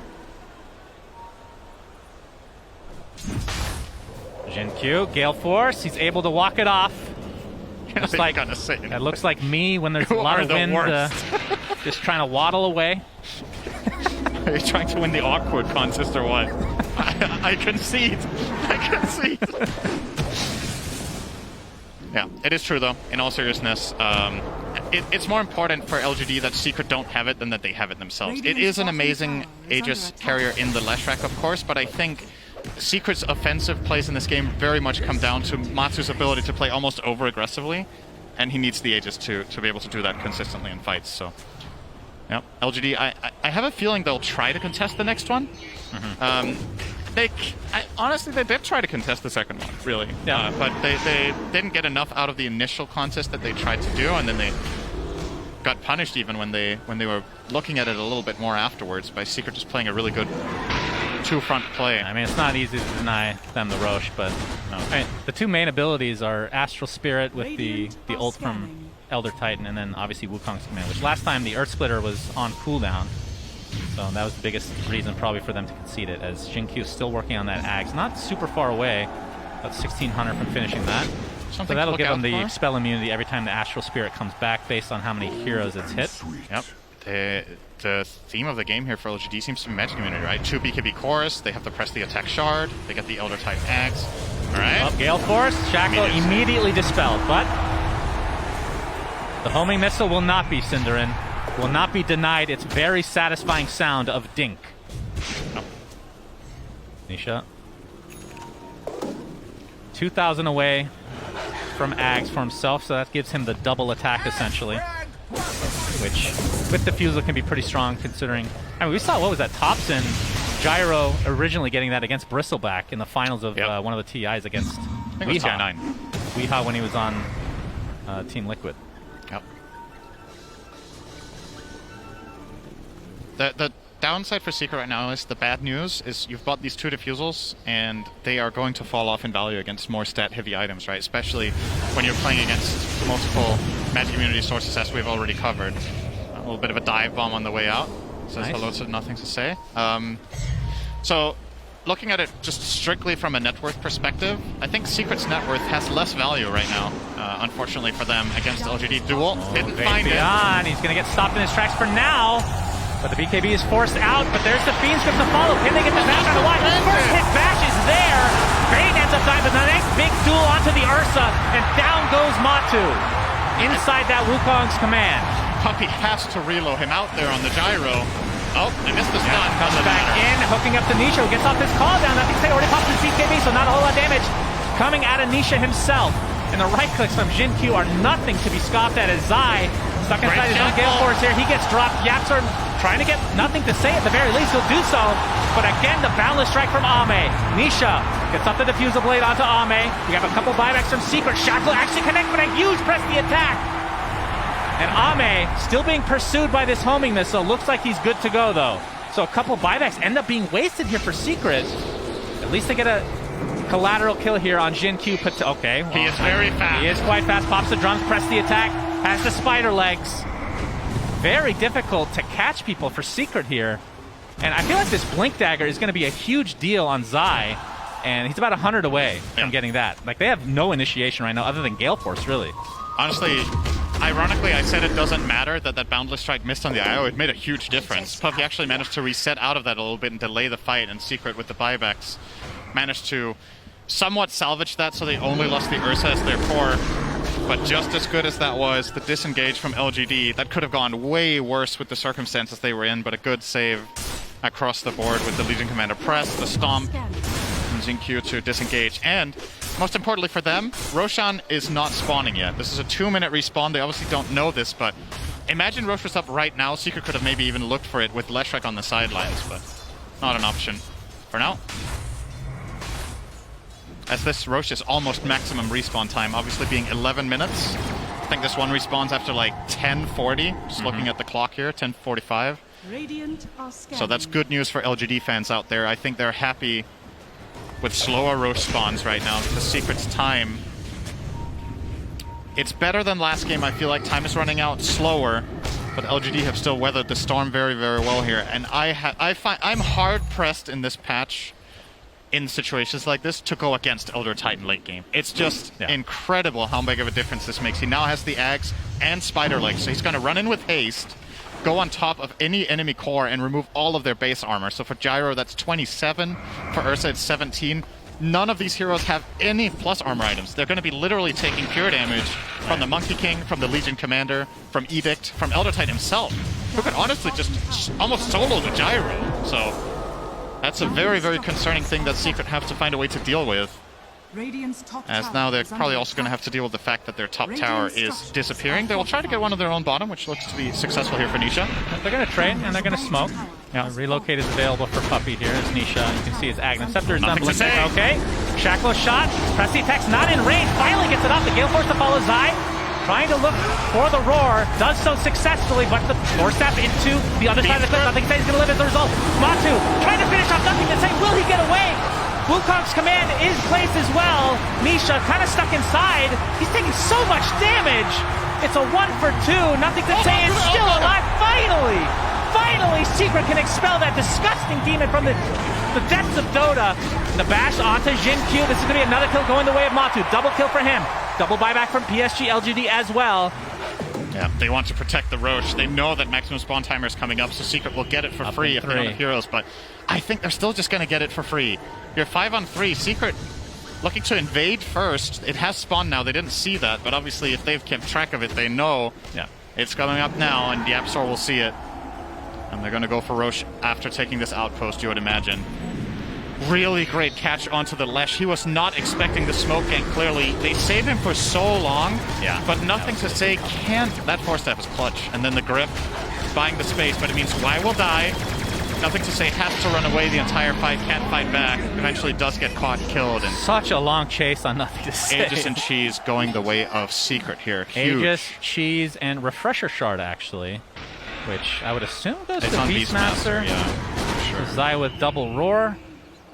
Jin Q, Gale Force, he's able to walk it off. That looks like me when there's a lot of wind, just trying to waddle away. Are you trying to win the awkward contest or what? I concede. I concede. Yeah, it is true though. In all seriousness, it's more important for LGD that Secret don't have it than that they have it themselves. It is an amazing Aegis carrier in the Leshrac, of course, but I think Secret's offensive plays in this game very much come down to Matsu's ability to play almost over-aggressively, and he needs the Aegis to be able to do that consistently in fights. So, yeah, LGD, I have a feeling they'll try to contest the next one. Honestly, they did try to contest the second one, really. Yeah. But they didn't get enough out of the initial contest that they tried to do, and then they got punished even when they were looking at it a little bit more afterwards by Secret just playing a really good two-front play. I mean, it's not easy to deny them the Roche, but no. I mean, the two main abilities are Astral Spirit with the ult from Elder Titan, and then obviously Wukong's command, which last time the Earth Splitter was on cooldown. So that was the biggest reason probably for them to concede it, as Jin-Q is still working on that Axe. Not super far away, about 1,600 from finishing that. So that'll give them the spell immunity every time the Astral Spirit comes back based on how many heroes it's hit. Yep. The theme of the game here for LGD seems to be Magic Immunity, right? 2 BKB Chorus, they have to press the attack shard, they get the Elder Type Axe. Alright. Up Gale Force, Shackle immediately dispelled, but the homing missile will not be Cinderin. Will not be denied its very satisfying sound of dink. No. Nisha. 2,000 away from Ags for himself, so that gives him the double attack essentially. Which, with Diffusal, can be pretty strong considering... I mean, we saw, what was that, Thompson, Gyro originally getting that against Bristleback in the finals of one of the TIs against TI10. Weehaw when he was on Team Liquid. Yep. The downside for Secret right now is the bad news is you've bought these 2 Diffusals and they are going to fall off in value against more stat-heavy items, right? Especially when you're playing against multiple Magic Immunity sources, as we've already covered. A little bit of a dive bomb on the way out. Says hello to nothing to say. So, looking at it just strictly from a net worth perspective, I think Secret's net worth has less value right now, unfortunately for them, against LGD Duel. Didn't find it. He's going to get stopped in his tracks for now. But the BKB is forced out, but there's the Fiend's Grip to follow. Can they get the bash on the line? First hit bash is there. Bane ends up dying, but the next big duel onto the Ursa, and down goes Matu. Inside that Wukong's command. Puppy has to reload him out there on the gyro. Oh, they missed the stun. Comes back in, hooking up to Nisha, who gets off his call down. That thing's already popped his BKB, so not a whole lot of damage. Coming out of Nisha himself. And the right clicks from Jin-Q are nothing to be scoffed at as Zai, stuck inside his own Gale Force here. He gets dropped. Yapster trying to get nothing to say at the very least. He'll do so. But again, the boundless strike from Ame. Nisha gets up the Diffusal Blade onto Ame. We have a couple buybacks from Secret. Shackle actually connect, but a huge press the attack. And Ame still being pursued by this homing missile. Looks like he's good to go, though. So a couple buybacks end up being wasted here for Secret. At least they get a collateral kill here on Jin-Q. Okay. Well, he is very fast. He is quite fast. Pops the drums, press the attack, has the spider legs. Very difficult to catch people for Secret here. And I feel like this Blink Dagger is going to be a huge deal on Zai. And he's about 100 away from getting that. Like, they have no initiation right now other than Gale Force, really. Honestly, ironically, I said it doesn't matter that that Boundless Strike missed on the IO. It made a huge difference. Puffy actually managed to reset out of that a little bit and delay the fight, and Secret with the buybacks managed to somewhat salvage that, so they only lost the Ursa as their core. But just as good as that was, the disengage from LGD, that could have gone way worse with the circumstances they were in, but a good save across the board with the Legion Commander press, the stomp, and Jin-Q to disengage. And most importantly for them, Roshan is not spawning yet. This is a 2-minute respawn. They obviously don't know this, but imagine Rosh was up right now. Secret could have maybe even looked for it with Leshrac on the sidelines, but not an option for now. As this Rosh is almost maximum respawn time, obviously being 11 minutes. I think this one respawns after like 10:40, just looking at the clock here, 10:45. So that's good news for LGD fans out there. I think they're happy with slower Rosh spawns right now, because Secret's time, it's better than last game. I feel like time is running out slower, but LGD have still weathered the storm very, very well here. And I'm hard-pressed in this patch, in situations like this, to go against Elder Titan late game. It's just incredible how big of a difference this makes. He now has the Axe and Spider Legs, so he's going to run in with haste, go on top of any enemy core, and remove all of their base armor. So for Gyro, that's 27. For Ursa, it's 17. None of these heroes have any plus armor items. They're going to be literally taking pure damage from the Monkey King, from the Legion Commander, from Edict, from Elder Titan himself, who could honestly just almost solo the Gyro. So that's a very, very concerning thing that Secret have to find a way to deal with. As now they're probably also going to have to deal with the fact that their top tower is disappearing. They will try to get one of their own bottom, which looks to be successful here for Nisha. They're going to trade and they're going to smoke. Yeah, relocate is available for Puppey here as Nisha. You can see his Aghanim Scepter is done. Okay, Shackle shot. Press the attack's not in range. Finally gets it off. The Gale Force to follow Zai. Trying to look for the roar. Does so successfully, but the Force Staff into the other side of the cliff. Nothing to say he's going to live as a result. Matu trying to finish off. Nothing to say. Will he get away? Wukong's command is placed as well. Nisha kind of stuck inside. He's taking so much damage. It's a 1 for 2. Nothing to say. It's still alive. Finally, Secret can expel that disgusting demon from the depths of Dota. The bash onto Jin Q. This is going to be another kill going the way of Matu. Double kill for him. Double buyback from PSG.LGD as well. Yeah, they want to protect the Roche. They know that maximum spawn timer is coming up, so Secret will get it for free if they don't have heroes, but I think they're still just going to get it for free. You're 5-on-3. Secret looking to invade first. It has spawned now. They didn't see that, but obviously if they've kept track of it, they know it's coming up now, and the App Store will see it. And they're going to go for Roche after taking this outpost, you would imagine. Really great catch onto the Lesh. He was not expecting the smoke gank, clearly. They saved him for so long, but nothing to say can't. That Force Staff is clutch. And then the Grip buying the space, but it means Y will die. Nothing to say, has to run away the entire fight, can't fight back. Eventually does get caught, killed. And such a long chase on Nothing to say. Aegis and Cheese going the way of Secret here. Huge. Aegis, Cheese, and Refresher Shard, actually. Which I would assume goes to Beastmaster. Yeah, sure. Zai with double roar.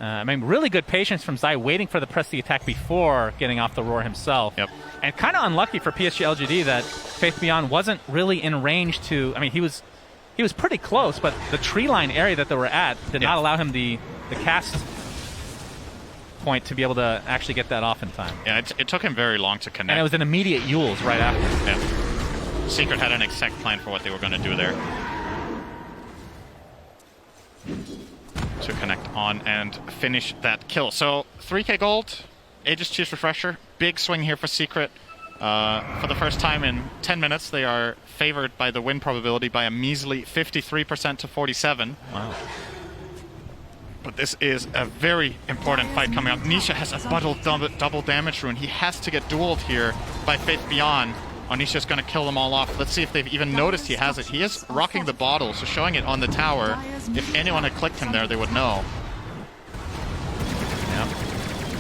I mean, really good patience from Zai, waiting for the press the attack before getting off the roar himself. Yep. And kind of unlucky for PSG.LGD that Faith Beyond wasn't really in range to. I mean, he was pretty close, but the tree line area that they were at did not allow him the cast point to be able to actually get that off in time. Yeah, it took him very long to connect. And it was an immediate Yules right after. Yeah. Secret had an exact plan for what they were going to do there. To connect on and finish that kill. So 3k gold, Aegis Cheese Refresher, big swing here for Secret. For the first time in 10 minutes, they are favored by the win probability by a measly 53% to 47. Wow. But this is a very important fight coming up. Nisha has a double damage rune. He has to get dueled here by Faith Beyond. Nisha's going to kill them all off. Let's see if they've even noticed he has it. He is rocking the bottle, so showing it on the tower. If anyone had clicked him there, they would know. Yep.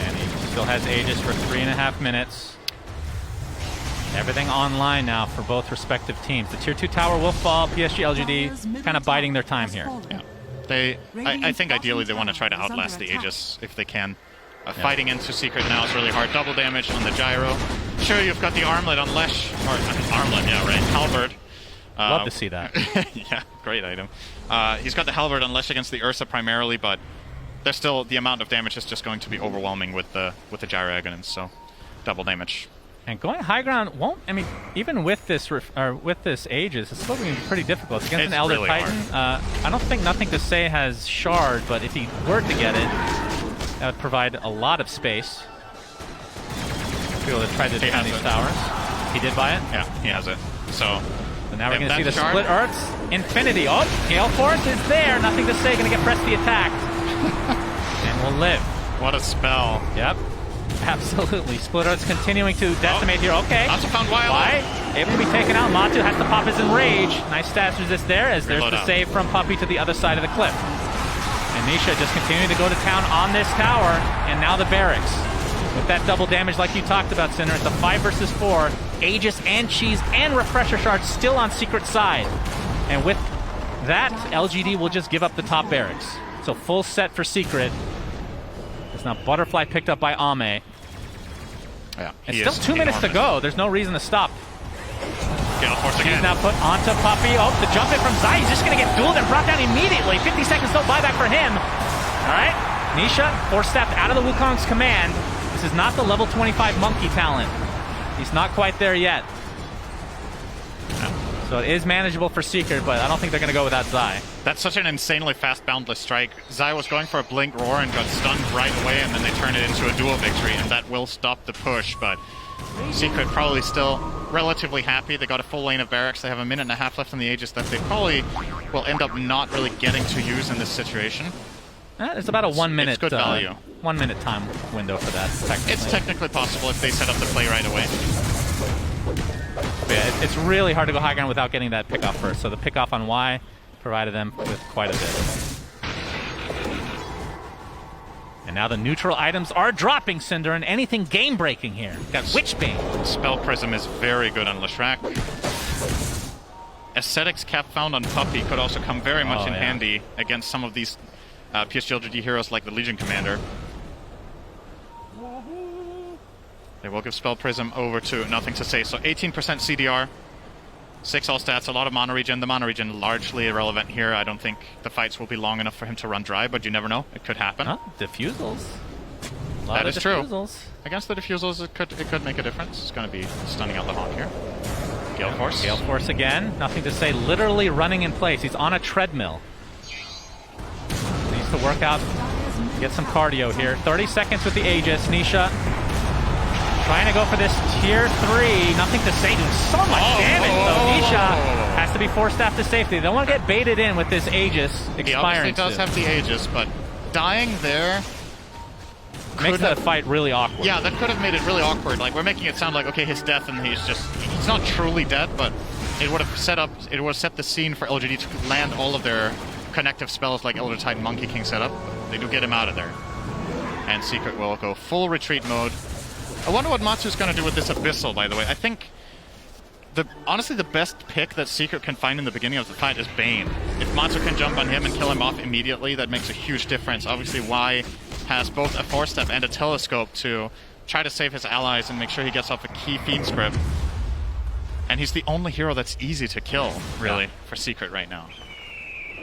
And he still has Aegis for 3.5 minutes. Everything online now for both respective teams. The Tier 2 tower will fall. PSG.LGD kind of biding their time here. Yeah. I think ideally they want to try to outlast the Aegis if they can. Fighting into Secret now is really hard. Double damage on the gyro. Sure, you've got the armlet on Lesh. Or armlet, yeah, right. Halberd. Love to see that. Yeah, great item. He's got the Halberd on Lesh against the Ursa primarily, but there's still the amount of damage is just going to be overwhelming with the gyro Aghanim's, so double damage. And going high ground won't. I mean, even with this Aegis, it's still going to be pretty difficult against an Elder really Titan. I don't think Nothing to Say has Shard, but if he were to get it, that would provide a lot of space to be able to try to defend these towers. He did buy it? Yeah, he has it. So now we're going to see the split Earths. Infinity. Oh, Gale Force is there. Nothing to Say. Going to get pressed the attack. And will live. What a spell. Yep. Absolutely. Split Earth's continuing to decimate here. Okay. Matu found Why? Able to be taken out. Matu has to pop his Enrage. Nice stats resist there as there's the save from Puppey to the other side of the cliff. And Nisha just continuing to go to town on this tower, and now the barracks. With that double damage like you talked about, Cinder, it's a 5 versus 4. Aegis and Cheese and Refresher Shard still on Secret side. And with that, LGD will just give up the top barracks. So full set for Secret. It's now Butterfly picked up by Ame. Yeah, it's still 2 minutes to go. There's no reason to stop. Gale Force again. He's now put onto Puppey. Oh, the jump in from Zai. He's just going to get dueled and brought down immediately. 50 seconds, no buyback for him. All right. Nisha, Force Staff out of the Wukong's command. This is not the level 25 monkey talent. He's not quite there yet. So it is manageable for Secret, but I don't think they're going to go without Zai. That's such an insanely fast boundless strike. Zai was going for a blink roar and got stunned right away, and then they turned it into a duel victory, and that will stop the push, but Secret probably still relatively happy. They got a full lane of barracks. They have a minute and a half left on the Aegis that they probably will end up not really getting to use in this situation. It's about a 1 minute. It's good value. 1 minute time window for that. It's technically possible if they set up the play right away. But yeah, it's really hard to go high ground without getting that pick off first. So the pick off on Y provided them with quite a bit. And now the neutral items are dropping, Cinder, and anything game breaking here. Got Witchbane. Spell Prism is very good on Leshrac. Aesthetics Cap found on Puppey could also come very much in handy against some of these PSG.LGD heroes like the Legion Commander. They will give Spell Prism over to Nothing to Say. So 18% CDR, 6 all stats, a lot of mono regen. The mono regen largely irrelevant here. I don't think the fights will be long enough for him to run dry, but you never know. It could happen. Diffusals. That is true. Against the diffusals, it could make a difference. It's going to be stunning out the Hawk here. Gale Force. Gale Force again. Nothing to Say. Literally running in place. He's on a treadmill. Needs to work out. Get some cardio here. 30 seconds with the Aegis. Nisha trying to go for this tier 3. Nothing to Say. Doing so much damage though. Nisha has to be forced after safety. They don't want to get baited in with this Aegis expiring. He obviously does have the Aegis, but dying there makes that fight really awkward. Yeah, that could have made it really awkward. Like, we're making it sound like, okay, his death and he's not truly dead, but it would have set the scene for LGD to land all of their connective spells like Elder Titan Monkey King setup. They do get him out of there. And Secret will go full retreat mode. I wonder what Matsu's going to do with this Abyssal, by the way. I think honestly the best pick that Secret can find in the beginning of the fight is Bane. If Matsu can jump on him and kill him off immediately, that makes a huge difference. Obviously, Y has both a 4-step and a telescope to try to save his allies and make sure he gets off a key Fiend script. And he's the only hero that's easy to kill, really, for Secret right now.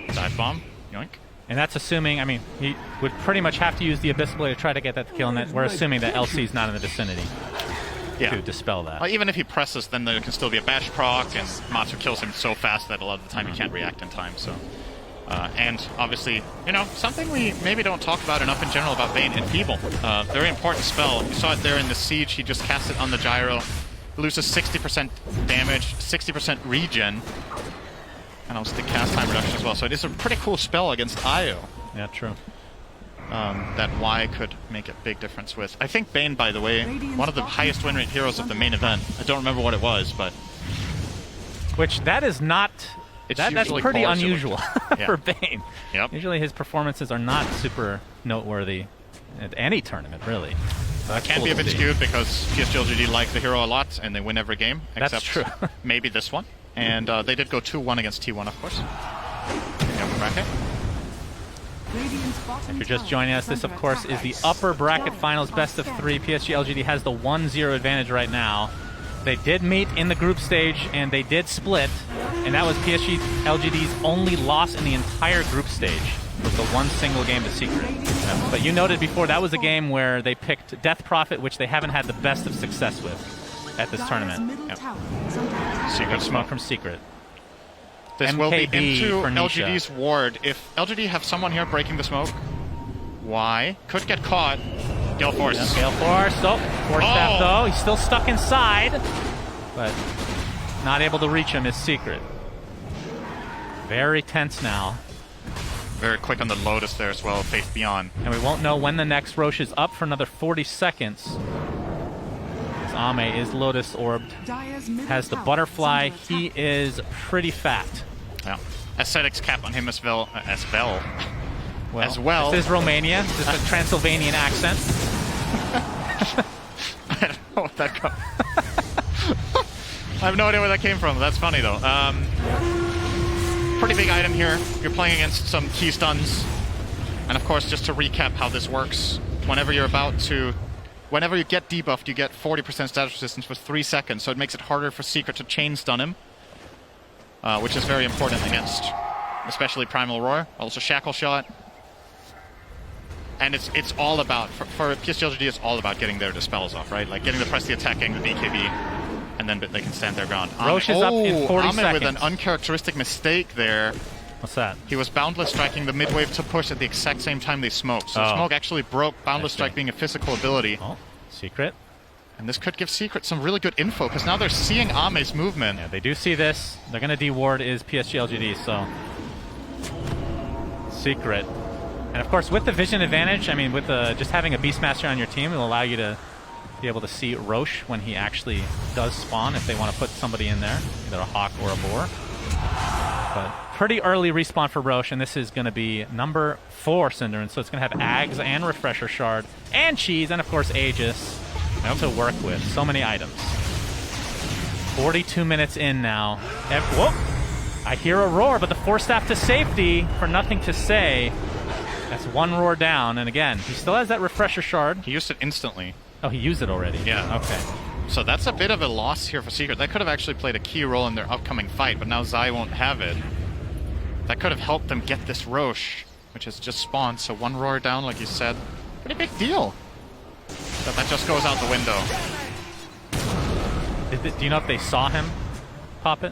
Dive Bomb, yoink. And that's assuming, I mean, he would pretty much have to use the Abyssal Blade to try to get that kill, and that we're assuming that LC's not in the vicinity to dispel that. Well, even if he presses, then there can still be a bash proc, and Matsu kills him so fast that a lot of the time he can't react in time, so... and obviously, you know, something we maybe don't talk about enough in general about Bane, Enfeeble. Very important spell. You saw it there in the Siege. He just cast it on the gyro. Loses 60% damage, 60% regen. And also the cast time reduction as well. So it is a pretty cool spell against Io. Yeah, true. That Y could make a big difference with. I think Bane, by the way, one of the highest win rate heroes of the main event. I don't remember what it was, but... Which, that is not... That's pretty unusual for Bane. Yep. Usually his performances are not super noteworthy at any tournament, really. So that can be a bit skewed because PSG.LGD like the hero a lot and they win every game. That's true. Maybe this one. And they did go 2-1 against T1, of course. Bracket. If you're just joining us, this, of course, is the upper bracket finals best of 3. PSG.LGD has the 1-0 advantage right now. They did meet in the group stage, and they did split, and that was PSG.LGD's only loss in the entire group stage. It was the one single game to Secret. But you noted before, that was a game where they picked Death Prophet, which they haven't had the best of success with at this tournament. Secret smoke from Secret. This MKB will be into for LGD's ward. If LGD have someone here breaking the smoke, Y could get caught. Gale Force. Yeah, Gale Force. Oh, Force Staff though. He's still stuck inside, but not able to reach him is Secret. Very tense now. Very quick on the Lotus there as well, Faith Beyond. And we won't know when the next Roche is up for another 40 seconds. As Ame is Lotus Orbed. Has the Butterfly. He is pretty fat. Yeah. Aesthetics cap on him as well. Well, this is Romania. This is a Transylvanian accent. I don't know what that got. I have no idea where that came from. That's funny though. Pretty big item here. You're playing against some key stuns. And of course, just to recap how this works, whenever you get debuffed, you get 40% status resistance for 3 seconds, so it makes it harder for Secret to chain stun him. Which is very important against especially Primal Roar, also Shackle Shot. And it's all about, for PSG.LGD, it's all about getting their dispels off, right? Like getting the press, the attacking, the BKB, and then they can stand their ground. Roche is up in 40 seconds. With an uncharacteristic mistake there. What's that? He was Boundless Striking the mid-wave to push at the exact same time they smoked. So Smoke actually broke Boundless Strike being a physical ability. Oh, Secret. And this could give Secret some really good info, because now they're seeing Ame's movement. Yeah, they do see this. They're going to deward is PSG.LGD, so... Secret. And of course, with the vision advantage, I mean, with just having a Beastmaster on your team, it will allow you to be able to see Roche when he actually does spawn, if they want to put somebody in there, either a Hawk or a Boar. But pretty early respawn for Roche, and this is going to be number 4 Cinderin, so it's going to have Ags and Refresher Shard and Cheese, and of course Aegis to work with. So many items. 42 minutes in now. Whoa! I hear a roar, but the Force Staff to safety for nothing to say. That's 1 roar down, and again, he still has that Refresher Shard. He used it instantly. Oh, he used it already? Yeah. Okay. So that's a bit of a loss here for Secret. That could have actually played a key role in their upcoming fight, but now Zai won't have it. That could have helped them get this Roche, which has just spawned, so 1 roar down, like you said. Pretty big deal. But that just goes out the window. Do you know if they saw him pop it?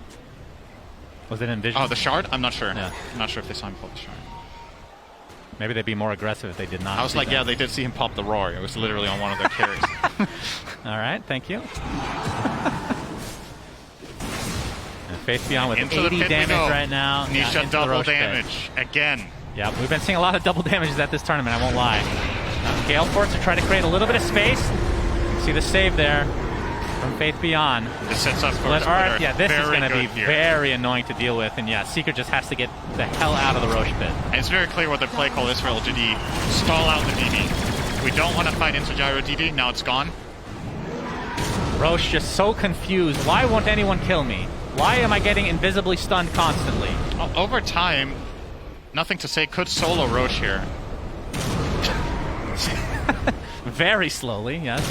Was it in vision? Oh, the shard? I'm not sure. Yeah. I'm not sure if they saw him pop the shard. Maybe they'd be more aggressive if they did not. I was like, yeah, they did see him pop the roar. It was literally on one of their carries. All right, thank you. And Faith Beyond with Into 80 damage right now. Nisha double damage again. Yeah, we've been seeing a lot of double damages at this tournament, I won't lie. Gale Force are trying to create a little bit of space. See the save there from Faith Beyond. This sets up for Split Earth. Yeah, this is going to be here. very annoying to deal with. And yeah, Secret just has to get the hell out of the Roche pit. And it's very clear what their play call is for LGD. Stall out the DD. We don't want to fight into Gyro DD. Now it's gone. Roche just so confused. Why won't anyone kill me? Why am I getting invisibly stunned constantly? Well, over time, nothing to say, could solo Roche here. Very slowly, yes.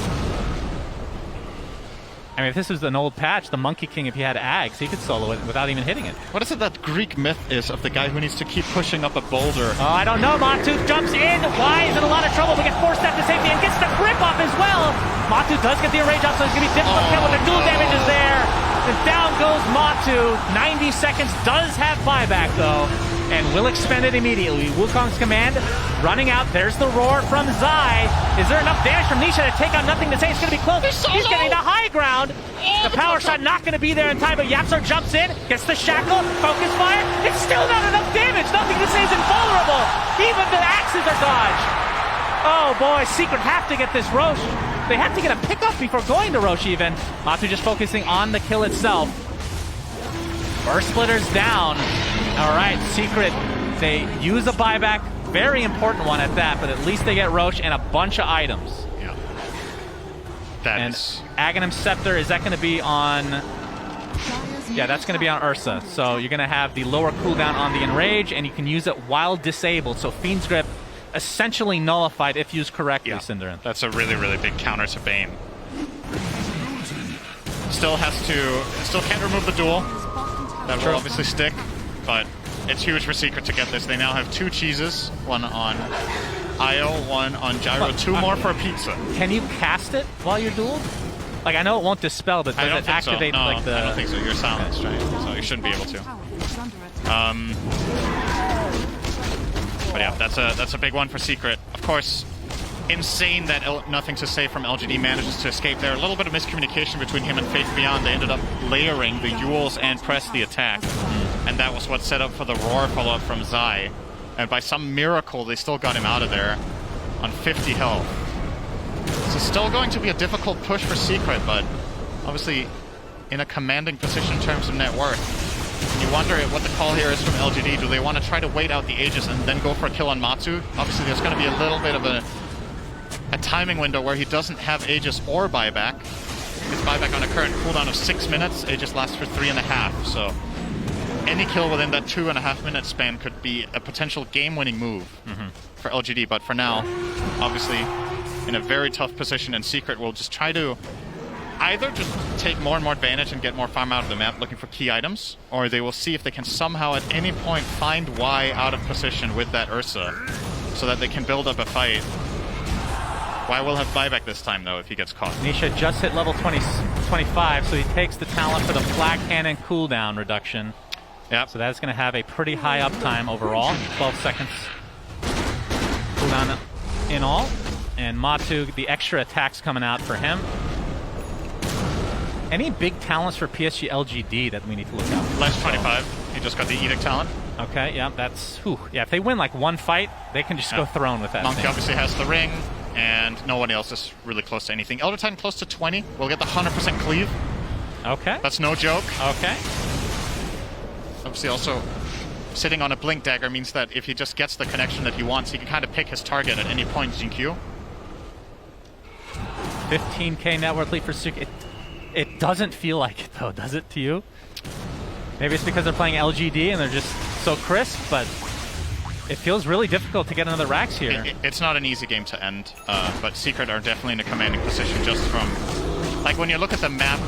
I mean, if this was an old patch, the Monkey King, if he had Ags, he could solo it without even hitting it. What is it that Greek myth is of the guy who needs to keep pushing up a boulder? Oh, I don't know. Matu jumps in. Y is in a lot of trouble, but gets forced out to safety and gets the grip off as well. Matu does get the enrage off, so it's going to be difficult to kill, but the dual damage is there. And down goes Matu. 90 seconds, does have buyback, though, and will expend it immediately. Wukong's command running out. There's the roar from Zai. Is there enough damage from Nisha to take on nothing to say? It's going to be close. He's getting the high ground. The power shot not going to be there in time, but Yapsar jumps in, gets the shackle, focus fire. It's still not enough damage. Nothing to say is invulnerable. Even the axes are dodged. Oh boy, Secret have to get this Roche. They have to get a pickup before going to Roche even. Matu just focusing on the kill itself. Burst Splitter's down. All right, Secret, they use a buyback. Very important one at that, but at least they get Roche and a bunch of items. Yeah. And Aghanim Scepter, is that going to be on... Yeah, that's going to be on Ursa. So you're going to have the lower cooldown on the Enrage, and you can use it while disabled. So Fiend's Grip essentially nullified if used correctly, Cinderin. That's a really, really big counter to Bane. Still can't remove the duel. That will obviously stick, but it's huge for Secret to get this. They now have 2 cheeses, one on Io, one on Gyro, 2 more for a pizza. Can you cast it while you're dueled? Like, I know it won't dispel, but does it activate no, like the... I don't think so. You're silenced, right? So you shouldn't be able to. But yeah, that's a big one for Secret. Of course, insane that nothing to say from LGD manages to escape there. A little bit of miscommunication between him and Faith Beyond. They ended up layering the Yules and press the attack. And that was what set up for the Roar follow-up from Zai. And by some miracle, they still got him out of there on 50 health. So still going to be a difficult push for Secret, but obviously in a commanding position in terms of net worth. You wonder what the call here is from LGD. Do they want to try to wait out the Aegis and then go for a kill on Matu? Obviously there's going to be a little bit of a timing window where he doesn't have Aegis or buyback. His buyback on a current cooldown of 6 minutes. Aegis lasts for 3.5, so any kill within that 2.5 minute span could be a potential game-winning move for LGD. But for now, obviously in a very tough position, and Secret will just try to either just take more and more advantage and get more farm out of the map looking for key items, or they will see if they can somehow at any point find Y out of position with that Ursa so that they can build up a fight. Y will have buyback this time though if he gets caught. Nisha just hit level 25, so he takes the talent for the Flag Cannon cooldown reduction. Yep. So that's going to have a pretty high uptime overall. 12 seconds cooldown in all. And Matu, the extra attacks coming out for him. Any big talents for PSG.LGD that we need to look out for? Less 25. He just got the Edict talent. Okay, yeah, that's... Whew. Yeah, if they win like one fight, they can just go throne with that Monkey thing. obviously has the ring, and no one else is really close to anything. Elder Titan close to 20. We'll get the 100% cleave. Okay. That's no joke. Okay. Obviously also sitting on a Blink Dagger means that if he just gets the connection that he wants, he can kind of pick his target at any point in queue. 15k net worth lead for Secret. It doesn't feel like it though, does it to you? Maybe it's because they're playing LGD and they're just so crisp, but it feels really difficult to get another Rax here. It's not an easy game to end, but Secret are definitely in a commanding position just from... Like, when you look at the map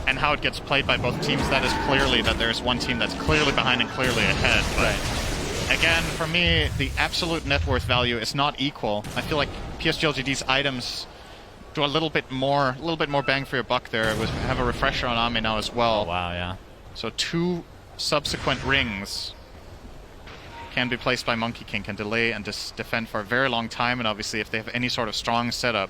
and how it gets played by both teams, that is clearly that there's one team that's clearly behind and clearly ahead. But again, for me, the absolute net worth value is not equal. I feel like PSG.LGD's items do a little bit more bang for your buck there. We have a refresher on Ame now as well. Oh, wow, yeah. So 2 subsequent rings can be placed by Monkey King, can delay and just defend for a very long time, and obviously if they have any sort of strong setup.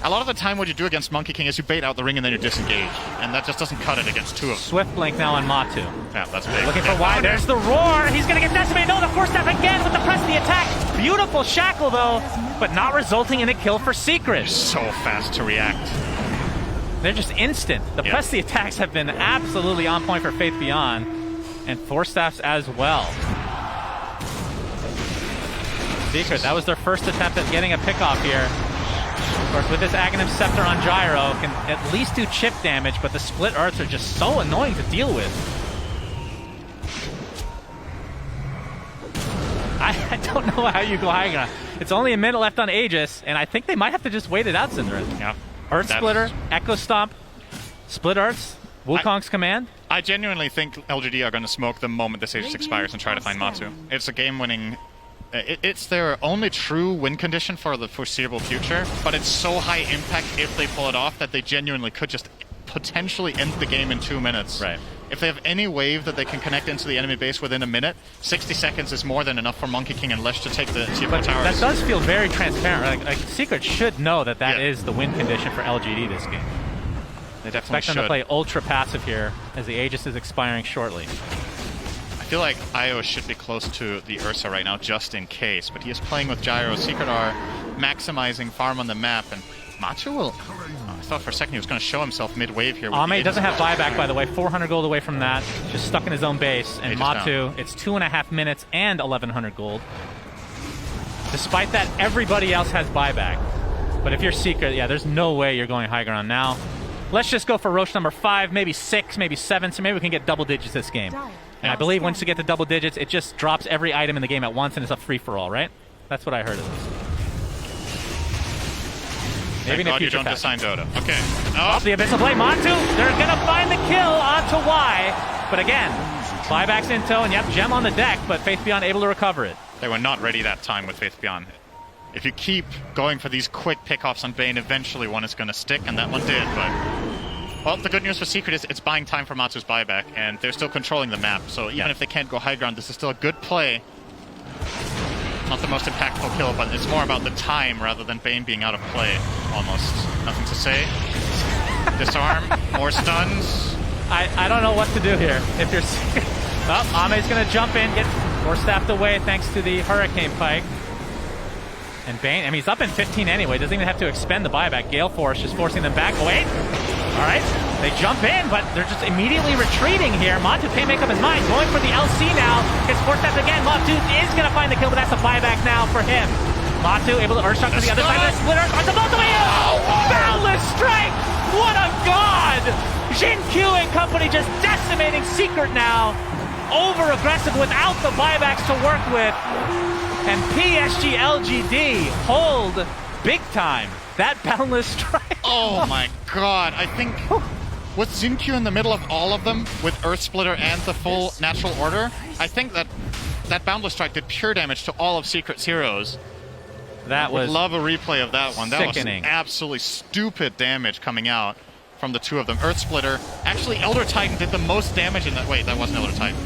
A lot of the time what you do against Monkey King is you bait out the ring and then you disengage, and that just doesn't cut it against 2 of them. Swift blink now on Matu. Yeah, that's big. Looking for wide, there's the roar! He's gonna get decimated! No, the force step again with the press of the attack! Beautiful shackle though, but not resulting in a kill for Secret. So fast to react. They're just instant. The press the attacks have been absolutely on point for Faith Beyond, and Force Staffs as well. Secret, that was their first attempt at getting a pickoff here. Of course, with this Aghanim Scepter on Gyro, can at least do chip damage, but the split arts are just so annoying to deal with. I don't know how you go high ground. It's only a minute left on Aegis, and I think they might have to just wait it out, Synderen. Yeah. Earth Splitter, Echo Stomp, Split Arts, Wukong's command. I genuinely think LGD are going to smoke the moment this Aegis expires and try to find Matu. It's a game-winning... It's their only true win condition for the foreseeable future, but it's so high impact if they pull it off that they genuinely could just potentially end the game in 2 minutes. Right. If they have any wave that they can connect into the enemy base within a minute, 60 seconds is more than enough for Monkey King and Lesh to take the T4 towers. That does feel very transparent. Like Secret should know that that is the win condition for LGD this game. They definitely expect them to play ultra passive here as the Aegis is expiring shortly. I feel like Io should be close to the Ursa right now just in case, but he is playing with Gyro. Secret are maximizing farm on the map, and Matu will... Oh, I thought for a second he was going to show himself mid-wave here. Ame doesn't have buyback, by the way. 400 gold away from that. Just stuck in his own base. And Matu, it's 2.5 minutes and 1,100 gold. Despite that, everybody else has buyback. But if you're Secret, yeah, there's no way you're going high ground now. Let's just go for Roche number 5, maybe 6, maybe 7, so maybe we can get double digits this game. And I believe once you get to double digits, it just drops every item in the game at once and it's a free-for-all, right? That's what I heard of this. Maybe in a future you don't design Dota. Okay. Oh, the Abyssal Blade, Matu! They're gonna find the kill onto Y. But again, buybacks in tow, and yep, Gem on the deck, but Faith Beyond able to recover it. They were not ready that time with Faith Beyond. If you keep going for these quick pickoffs on Bane, eventually one is going to stick, and that one did, but... Well, the good news for Secret is it's buying time for Matu's buyback, and they're still controlling the map, so even if they can't go high ground, this is still a good play. Not the most impactful kill, but it's more about the time rather than Bane being out of play, almost. Nothing to say. Disarm, more stuns. I don't know what to do here. If you're Secret... Well, Ame's going to jump in, get more staffed away thanks to the Hurricane Pike. And Bane, I mean, he's up in 15 anyway. Doesn't even have to expend the buyback. Gale Force just forcing them back. Oh, wait. All right. They jump in, but they're just immediately retreating here. Matu can't make up his mind. Going for the LC now. Gets forced up again. Matu is going to find the kill, but that's a buyback now for him. Matu able to Earthshock to the other side of the splitter. On the both the way in. Boundless strike. What a god. Jin Q and company just decimating Secret now. Over-aggressive without the buybacks to work with. And PSG.LGD hold big time. That boundless strike. Oh my god. I think with Xinkyu in the middle of all of them, with Earth Splitter and the full natural order, I think that boundless strike did pure damage to all of Secret's heroes. That was... Would love a replay of that one. That sickening. was absolutely stupid damage coming out from the two of them. Earth Splitter. Actually, Elder Titan did the most damage in that... Wait, that wasn't Elder Titan.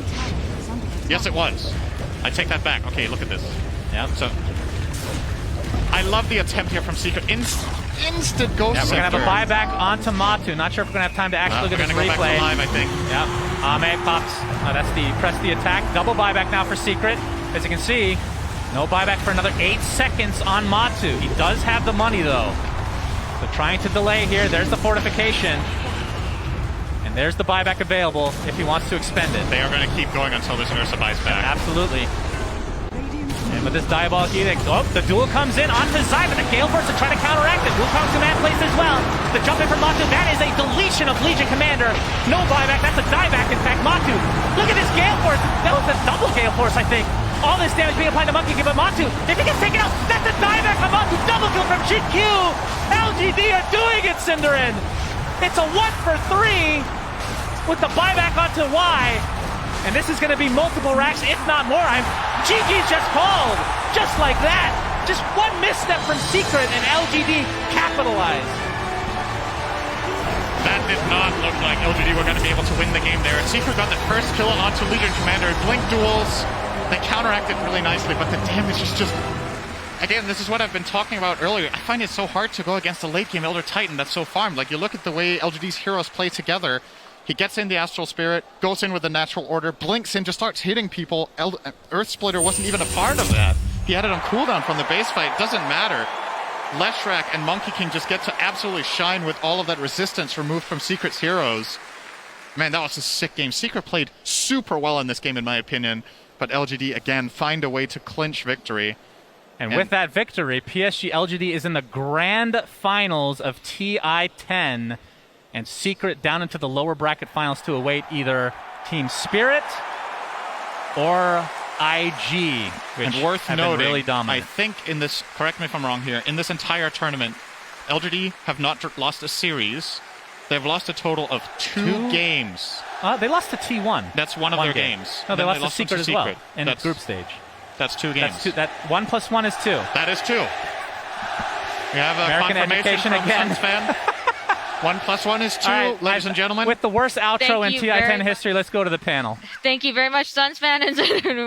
Yes, it was. I take that back. Okay, look at this. Yep. So, I love the attempt here from Secret. Instant Ghost We're going to have a Scepter. buyback onto Matu. Not sure if we're going to have time to actually look at this replay. We're going to go back to live, I think. Yep. Ame pops. That's the press the attack. Double buyback now for Secret. As you can see, no buyback for another 8 seconds on Matu. He does have the money though. So trying to delay here. There's the fortification. And there's the buyback available if he wants to expend it. They are going to keep going until this Ursa buys back. Absolutely. And with this Diabolic Edict, the duel comes in onto Zai, but the Gale Force to try to counteract it. Wukong's command place as well. The jump in from Matu, that is a deletion of Legion Commander. No buyback, that's a dieback in fact. Matu, look at this Gale Force. That was a double Gale Force, I think. All this damage being applied to Monkey King, but Matu, if he gets taken out, that's a dieback from Matu. Double kill from GQ. LGD are doing it, Cinderin. It's a 1 for 3 with the buyback onto Y. And this is going to be multiple racks, if not more. GG's just called, just like that. Just one misstep from Secret and LGD capitalized. That did not look like LGD were going to be able to win the game there. Secret got the first kill onto Legion Commander. Blink duels, they counteracted really nicely, but the damage is just... Again, this is what I've been talking about earlier. I find it so hard to go against a late game Elder Titan that's so farmed. Like, you look at the way LGD's heroes play together. He gets in the Astral Spirit, goes in with the Natural Order, blinks in, just starts hitting people. Earth Splitter wasn't even a part of that. He had it on cooldown from the base fight. It doesn't matter. Leshrac and Monkey King just get to absolutely shine with all of that resistance removed from Secret's heroes. Man, that was a sick game. Secret played super well in this game, in my opinion. But LGD, again, find a way to clinch victory. And with that victory, PSG.LGD is in the grand finals of TI10. And Secret down into the lower bracket finals to await either Team Spirit or IG, which and worth have noting, been really dominant. I think in this, correct me if I'm wrong here, in this entire tournament, LGD have not lost a series. They've lost a total of two games. They lost to T1. That's one of their games. No, they lost to Secret as well in group stage. That's 2 games. That 1 + 1 is 2. That is 2. We have a American confirmation education from again. Suns fan. 1 + 1 is 2, right, ladies and gentlemen. With the worst outro in TI10 history, let's go to the panel. Thank you very much, Suns fan.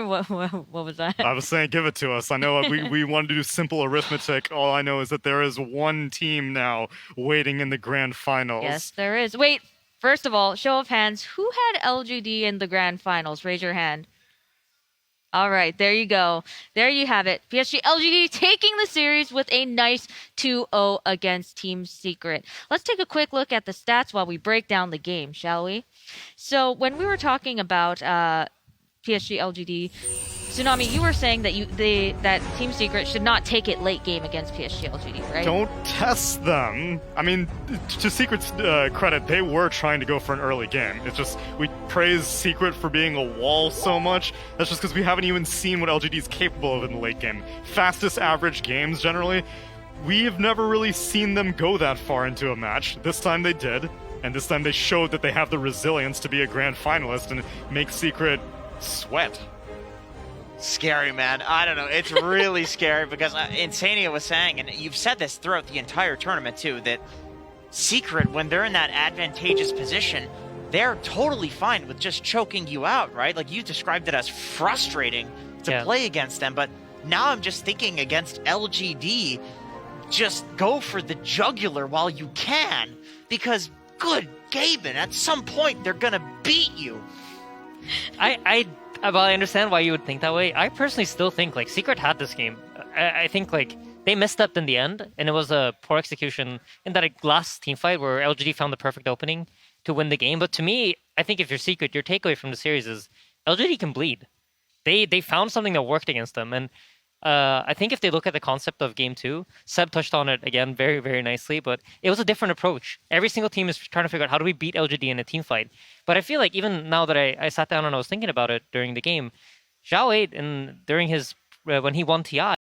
What was that? I was saying, give it to us. I know we wanted to do simple arithmetic. All I know is that there is one team now waiting in the grand finals. Yes, there is. Wait, first of all, show of hands. Who had LGD in the grand finals? Raise your hand. All right, there you go. There you have it. PSG.LGD taking the series with a nice 2-0 against Team Secret. Let's take a quick look at the stats while we break down the game, shall we? So when we were talking about PSG.LGD, Tsunami, you were saying that that Team Secret should not take it late game against PSG.LGD, right? Don't test them. I mean, to Secret's credit, they were trying to go for an early game. It's just, we praise Secret for being a wall so much. That's just because we haven't even seen what LGD is capable of in the late game. Fastest average games, generally. We've never really seen them go that far into a match. This time they did, and this time they showed that they have the resilience to be a grand finalist and make Secret sweat. Scary, man. I don't know. It's really scary because Insania was saying, and you've said this throughout the entire tournament too, that Secret, when they're in that advantageous position, they're totally fine with just choking you out, right? Like, you described it as frustrating to play against them, but now I'm just thinking against LGD, just go for the jugular while you can, because good Gaben, at some point they're gonna beat you. Well, I understand why you would think that way. I personally still think, like, Secret had this game. I think, like, they messed up in the end, and it was a poor execution in that last team fight where LGD found the perfect opening to win the game. But to me, I think if you're Secret, your takeaway from the series is LGD can bleed. They found something that worked against them, and I think if they look at the concept of Game 2, Seb touched on it again very, very nicely, but it was a different approach. Every single team is trying to figure out how do we beat LGD in a team fight. But I feel like even now that I sat down and I was thinking about it during the game, Zhao 8, during his when he won TI,